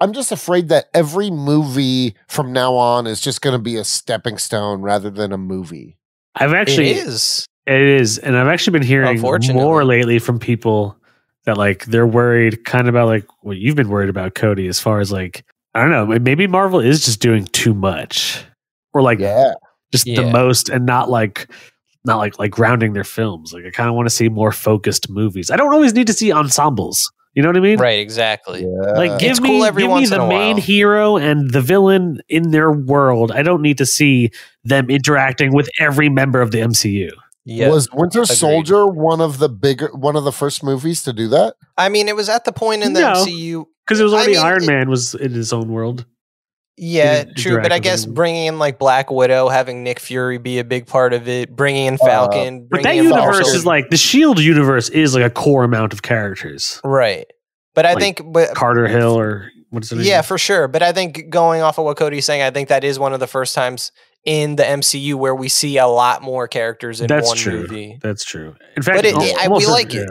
I'm just afraid that every movie from now on is just going to be a stepping stone rather than a movie. It is. And I've actually been hearing more lately from people that like they're worried kind of about like what you've been worried about, Cody, as far as like, I don't know, maybe Marvel is just doing too much or like the most and not like grounding their films. Like I kind of want to see more focused movies. I don't always need to see ensembles. You know what I mean? Right, exactly. Yeah. Like give me the main hero and the villain in their world. I don't need to see them interacting with every member of the MCU. Yep. Was Winter Soldier one of the first movies to do that? I mean, it was at the point in the MCU because it was already Iron Man was in his own world. Yeah, true. But I guess bringing in like Black Widow, having Nick Fury be a big part of it, bringing in Falcon. But that universe is like the Shield universe is like a core amount of characters, right? But I think Carter Hill or what's the name? Yeah, for sure. But I think going off of what Cody's saying, I think that is one of the first times in the MCU where we see a lot more characters in one movie. That's true. In fact, we like it.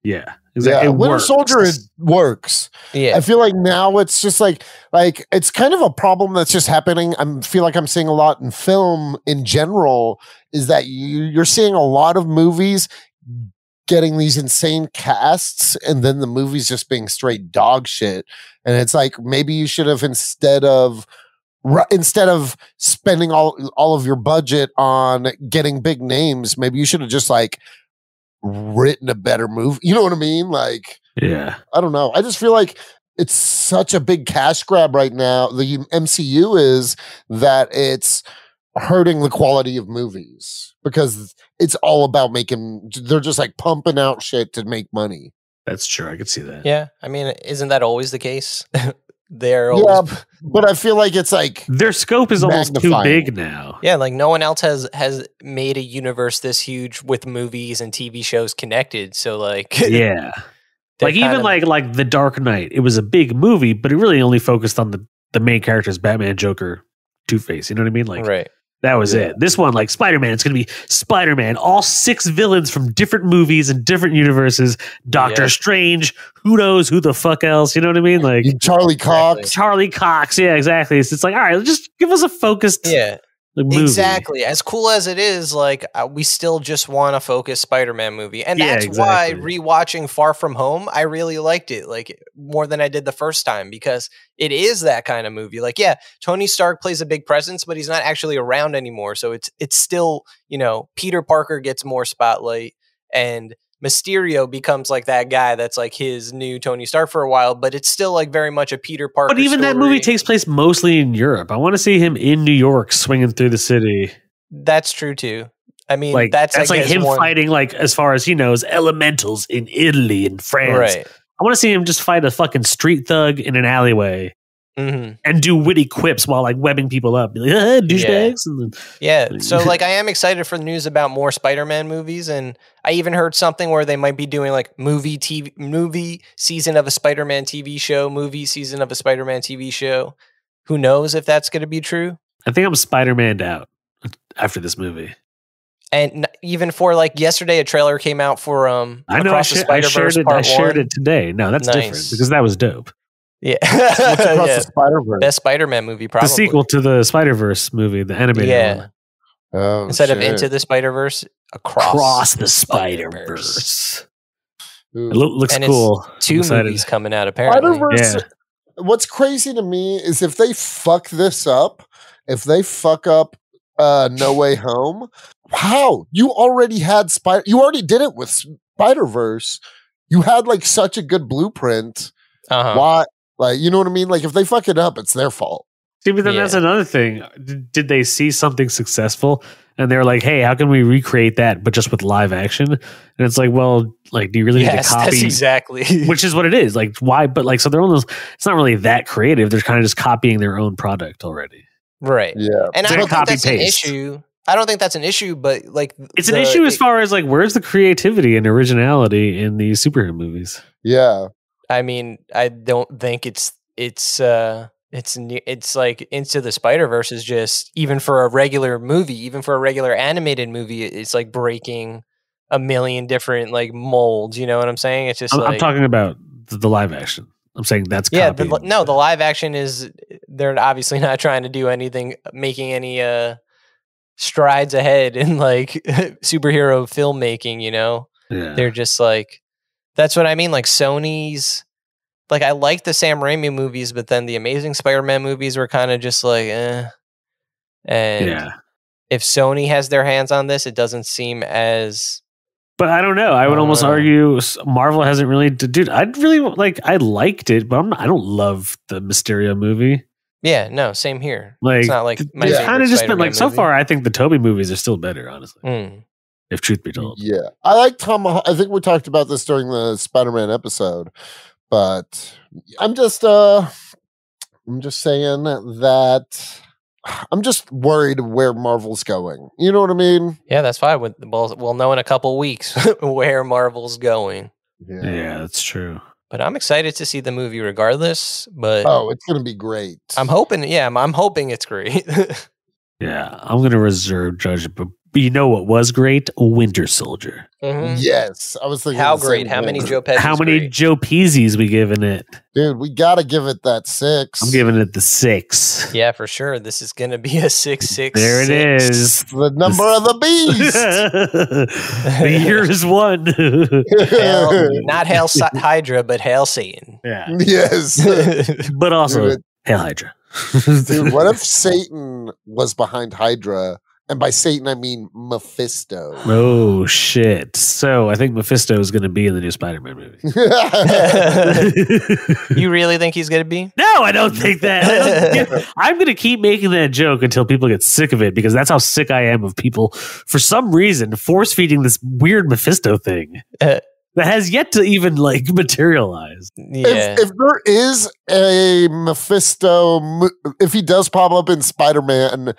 Yeah, exactly. Yeah, Winter Soldier works. Yeah, I feel like now it's just like it's kind of a problem that's just happening. I feel like I'm seeing a lot in film in general. Is that you're seeing a lot of movies getting these insane casts, and then the movie's just being straight dog shit. And it's like maybe you should have instead of spending all of your budget on getting big names, maybe you should have just like written a better movie. You know what I mean? Like, yeah, I don't know. I just feel like it's such a big cash grab right now. The MCU is that it's hurting the quality of movies because it's all about they're just like pumping out shit to make money. That's true. I could see that. Yeah. I mean, isn't that always the case? They're Yeah, always, but I feel like it's like Their scope is almost too magnifying. big now. yeah, like no one else has made a universe this huge with movies and TV shows connected. So like, Yeah. they're Like even kind of- like The Dark Knight, it was a big movie, but it really only focused on the main characters, Batman, Joker, Two-Face. You know what I mean? Like right. that was it. This one, like Spider-Man, it's going to be Spider-Man, all 6 villains from different movies and different universes. Doctor Yeah. Strange, who knows who the fuck else? You know what I mean? Like Charlie Cox. Charlie Cox. Yeah, exactly. It's like, all right, just give us a focused Yeah. movie. Exactly. As cool as it is, like we still just want a focused Spider-Man movie, and Yeah, that's exactly. why rewatching Far From Home, I really liked it, like more than I did the first time, because it is that kind of movie. Like, yeah, Tony Stark plays a big presence, but he's not actually around anymore. So it's still, Peter Parker gets more spotlight, and Mysterio becomes like that guy that's like his new Tony Stark for a while, but it's still like very much a Peter Parker. But even that story. movie takes place mostly in Europe. I want to see him in New York swinging through the city. That's true too. I mean, Like that's like I guess, him one- fighting, like as far as he knows, elementals in Italy and France. right. I want to see him just fight a fucking street thug in an alleyway hmm and do witty quips while like webbing people up. Be like, douchebags. And then, Yeah, so like I am excited for the news about more Spider-Man movies, and I even heard something where they might be doing like movie season of a Spider-Man TV show, movie season of a Spider-Man TV show. Who knows if that's going to be true? I think I'm Spider-Man'd out after this movie. And even for like yesterday, a trailer came out for I know I, Across the Spider-Verse shared, it, Part I shared 1. it today. No, that's Nice. different because that was dope. Yeah, What's across Yeah. the Spider-Verse? Best Spider-Man movie, probably The sequel to the Spider-Verse movie, the animated Yeah. one. Oh, Instead of shit. Into the Spider-Verse, Across the Spider-Verse. Ooh. It looks And it's cool. I'm 2 excited. movies coming out apparently. Spider-Verse. Yeah. What's crazy to me is if they fuck this up, if they fuck up No Way Home, how? You already had you already did it with Spider-Verse. You had like such a good blueprint. Uh-huh. Why? Like, you know what I mean? Like if they fuck it up, it's their fault. See, but then that's Yeah. another thing. Did they see something successful and they're like, hey, how can we recreate that, but just with live action? And it's like, well, like, do you really need to Yes, copy? that's exactly. Which is what it is. Like, why? But like, so they're almost, it's not really that creative. They're kind of just copying their own product already. Right. Yeah. And It's I like don't think that's an copy-paste. issue. I don't think that's an issue, but like It's an issue as far as like, where's the creativity and originality in these superhero movies? Yeah. I mean, I don't think it's like Into the Spider-Verse is just, even for a regular movie, even for a regular animated movie, it's like breaking a million different like molds. You know what I'm saying? It's just I'm talking about the live action. I'm saying that's yeah. copying. The live action is, they're obviously not trying to do anything, making any strides ahead in like superhero filmmaking. You know, Yeah. they're just like, that's what I mean. Like Sony's, like I like the Sam Raimi movies, but then the Amazing Spider-Man movies were kind of just like, eh. And Yeah. if Sony has their hands on this, it doesn't seem as But I don't know. I would almost argue Marvel hasn't really. Dude, I'd really like. I liked it, but I don't love the Mysterio movie. yeah. No, same here. Like, It's not like my it's favorite kind of just been Spider-Man like so movie. far. I think the Toby movies are still better, honestly. Mm. If truth be told, Yeah. I like Tom. I think we talked about this during the Spider-Man episode, but I'm just saying that I'm just worried where Marvel's going. You know what I mean? Yeah, that's fine. We'll know in a couple weeks where Marvel's going. yeah, that's true. But I'm excited to see the movie regardless. But Oh, it's gonna be great. I'm hoping. Yeah, I'm hoping it's great. Yeah, I'm gonna reserve judgment. But you know what was great? Winter Soldier. Mhm. Yes, I was thinking How the same great? How thing. many Joe Pesci's How many great? Joe Peasies we giving it? Dude, we gotta give it that 6. I'm giving it the 6. Yeah, for sure. This is gonna be a 666. There it is. the number of the beast. The year is one. Not Hail Hydra, but Hail Satan. Yeah, Yes. but also Dude, Hail Hydra. Dude, what if Satan was behind Hydra? And by Satan, I mean Mephisto. Oh shit! So I think Mephisto is going to be in the new Spider-Man movie. You really think he's gonna be? No, I don't think that. I'm going to keep making that joke until people get sick of it because that's how sick I am of people, for some reason, force feeding this weird Mephisto thing. That that has yet to even like materialize. Yeah. If there is a Mephisto, if he does pop up in Spider-Man,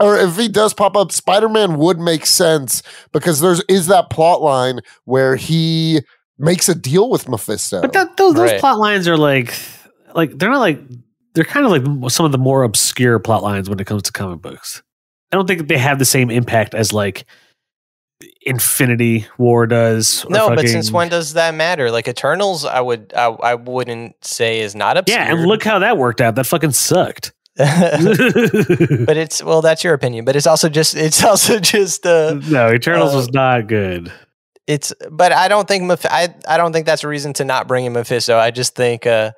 or if he does pop up, Spider-Man would make sense because is that plot line where he makes a deal with Mephisto. But those plot lines are like they're not like, they're kind of like some of the more obscure plot lines when it comes to comic books. I don't think they have the same impact as like Infinity War does. No, but since when does that matter? Like Eternals, I wouldn't say is not obscure. Yeah, and look how that worked out. That fucking sucked. But that's your opinion. But it's also just no, Eternals was not good. But I don't think I don't think that's a reason to not bring in Mephisto. I just think I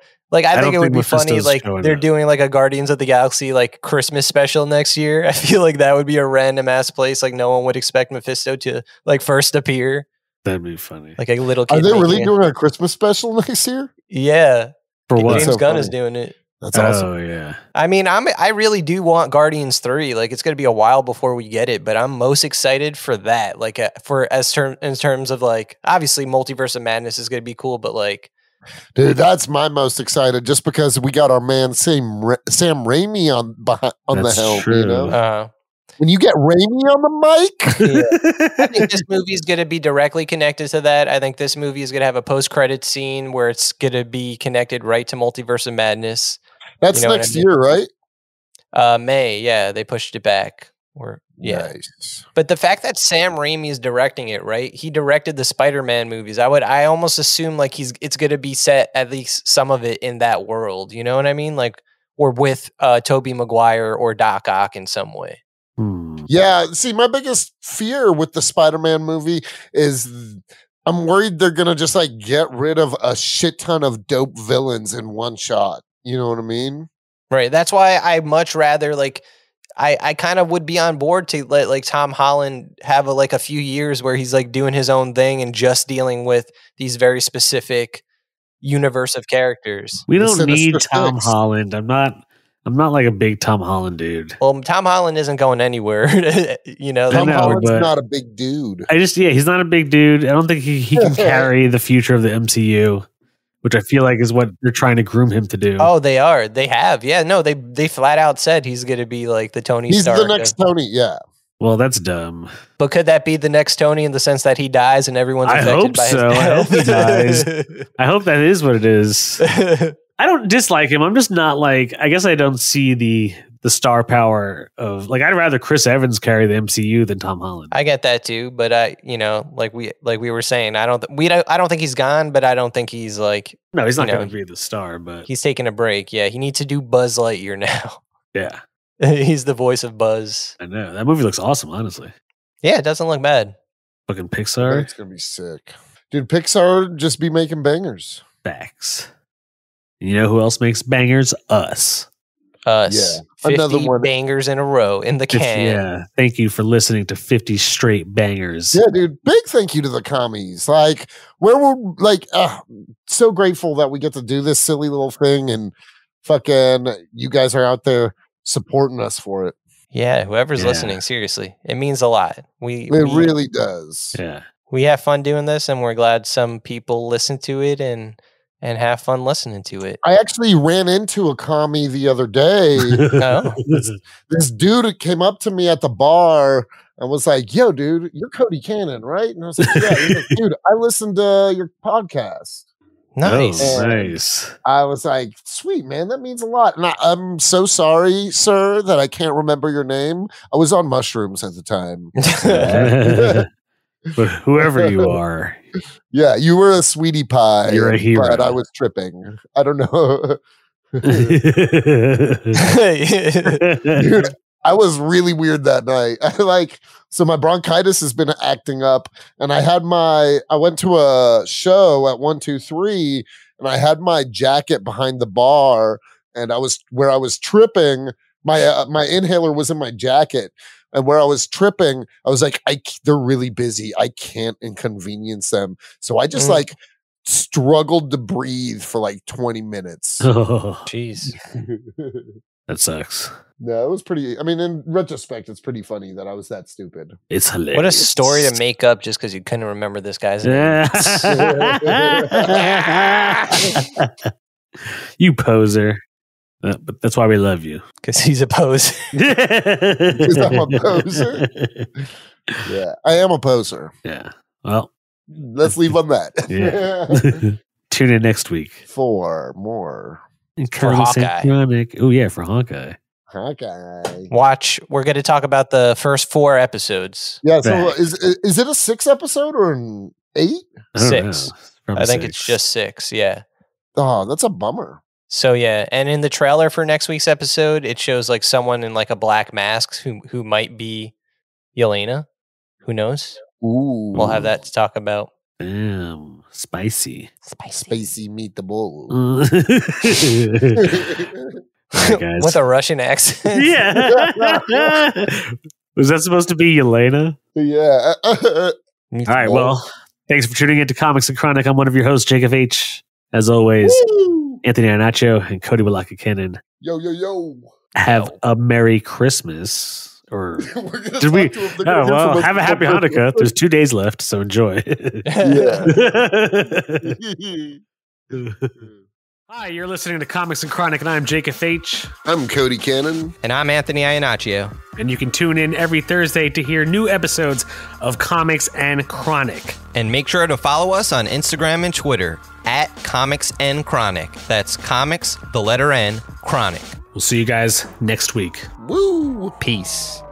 think it would be Mephisto's funny, like they're doing like a Guardians of the Galaxy like Christmas special next year. I feel like that would be a random ass place. Like no one would expect Mephisto to like first appear. That'd be funny. Like a little kid. Are they really doing a Christmas special next year? Yeah. For what? James Gunn is doing it. That's awesome. Oh yeah. I mean, I really do want Guardians 3. Like it's going to be a while before we get it, but I'm most excited for that. Like in terms of like, obviously Multiverse of Madness is going to be cool, but like, dude, that's my most excited just because we got our man Sam Raimi on the helm. True. You know, when you get Raimi on the mic, yeah. I think this movie is going to be directly connected to that. I think this movie is going to have a post-credit scene where it's going to be connected right to Multiverse of Madness. That's next year, right? May, yeah, they pushed it back. Nice. But the fact that Sam Raimi is directing it, right? He directed the Spider-Man movies. I almost assume like it's going to be set, at least some of it, in that world. You know what I mean? Like, or with Tobey Maguire or Doc Ock in some way. Yeah. See, my biggest fear with the Spider-Man movie is I'm worried they're going to just like get rid of a shit ton of dope villains in one shot. You know what I mean? Right. That's why I much rather like I kind of would be on board to let like Tom Holland have a few years where he's like doing his own thing and just dealing with these very specific universe of characters. We don't need Tom Holland. I'm not like a big Tom Holland dude. Well, Tom Holland isn't going anywhere. You know, Tom Holland's not a big dude. He's not a big dude. I don't think he can carry the future of the MCU. Which I feel like is what they're trying to groom him to do. Oh, they are. They have. Yeah, no, they flat out said he's going to be like the Tony Stark. He's the next Tony, yeah. Well, that's dumb. But could that be the next Tony in the sense that he dies and everyone's affected by his death? I hope he dies. I hope that is what it is. I don't dislike him. I'm just not like, I guess I don't see the star power of like, I'd rather Chris Evans carry the MCU than Tom Holland. I get that too, but like we were saying, I don't think he's gone, but I don't think he's like, no, he's not going to be the star, but he's taking a break. Yeah. He needs to do Buzz Lightyear now. Yeah. He's the voice of Buzz. I know that movie looks awesome. Honestly. Yeah. It doesn't look bad. Fucking Pixar. It's going to be sick. Dude, Pixar just be making bangers. Facts. You know who else makes bangers? Us. Yeah. 50 Another one. bangers in a row in the can. Yeah. Thank you for listening to 50 straight bangers. Yeah, dude. Big thank you to the commies. Like, where we're like, so grateful that we get to do this silly little thing and fucking you guys are out there supporting us for it. Yeah. Whoever's listening, seriously, it means a lot. It really does. Yeah. We have fun doing this and we're glad some people listen to it and have fun listening to it. I actually ran into a commie the other day. Oh. This dude came up to me at the bar and was like, yo, dude, you're Cody Cannon, right? And I was like, yeah. He's like, dude, I listened to your podcast. Nice. Oh, nice. I was like, sweet, man. That means a lot. And I'm so sorry, sir, that I can't remember your name. I was on mushrooms at the time. But whoever you are. Yeah, you were a sweetie pie. You're a hero. But I was tripping. I don't know. Dude, I was really weird that night. So my bronchitis has been acting up, and I went to a show at 123, and I had my jacket behind the bar, and I was tripping. My inhaler was in my jacket. And where I was tripping, I was like, they're really busy. I can't inconvenience them. So I just struggled to breathe for 20 minutes. Oh, jeez. That sucks. No, it was pretty. I mean, in retrospect, it's pretty funny that I was that stupid. It's hilarious. What a story to make up just because you couldn't remember this guy's name. You poser. But that's why we love you. Because he's a poser. Because I'm a poser. Yeah, I am a poser. Yeah. Well, let's leave on that. Yeah. Tune in next week for more. For Hawkeye. Oh, yeah, for Hawkeye. Hawkeye. Watch. We're going to talk about the first 4 episodes. Yeah, so is it a 6 episode or an 8? 6. I think it's just 6, yeah. Oh, that's a bummer. So, yeah, and in the trailer for next week's episode, it shows like someone in like a black mask who might be Yelena. Who knows? Ooh. We'll have that to talk about. Damn. Spicy. Spicy meatball. Right, guys. With a Russian accent. Yeah. Was that supposed to be Yelena? Yeah. All right. Well, thanks for tuning in to Comics and Chronic. I'm one of your hosts, Jacob H. As always, Woo! Anthony Iannaccio and Cody Walaka Cannon. Yo. Have a Merry Christmas. Or did we? Oh, well, have a happy Hanukkah. There's 2 days left, so enjoy. Hi, you're listening to Comics and Chronic, and I'm Jacob H. I'm Cody Cannon. And I'm Anthony Iannaccio. And you can tune in every Thursday to hear new episodes of Comics and Chronic. And make sure to follow us on Instagram and Twitter at Comics and Chronic. That's Comics, the letter N, Chronic. We'll see you guys next week. Woo! Peace.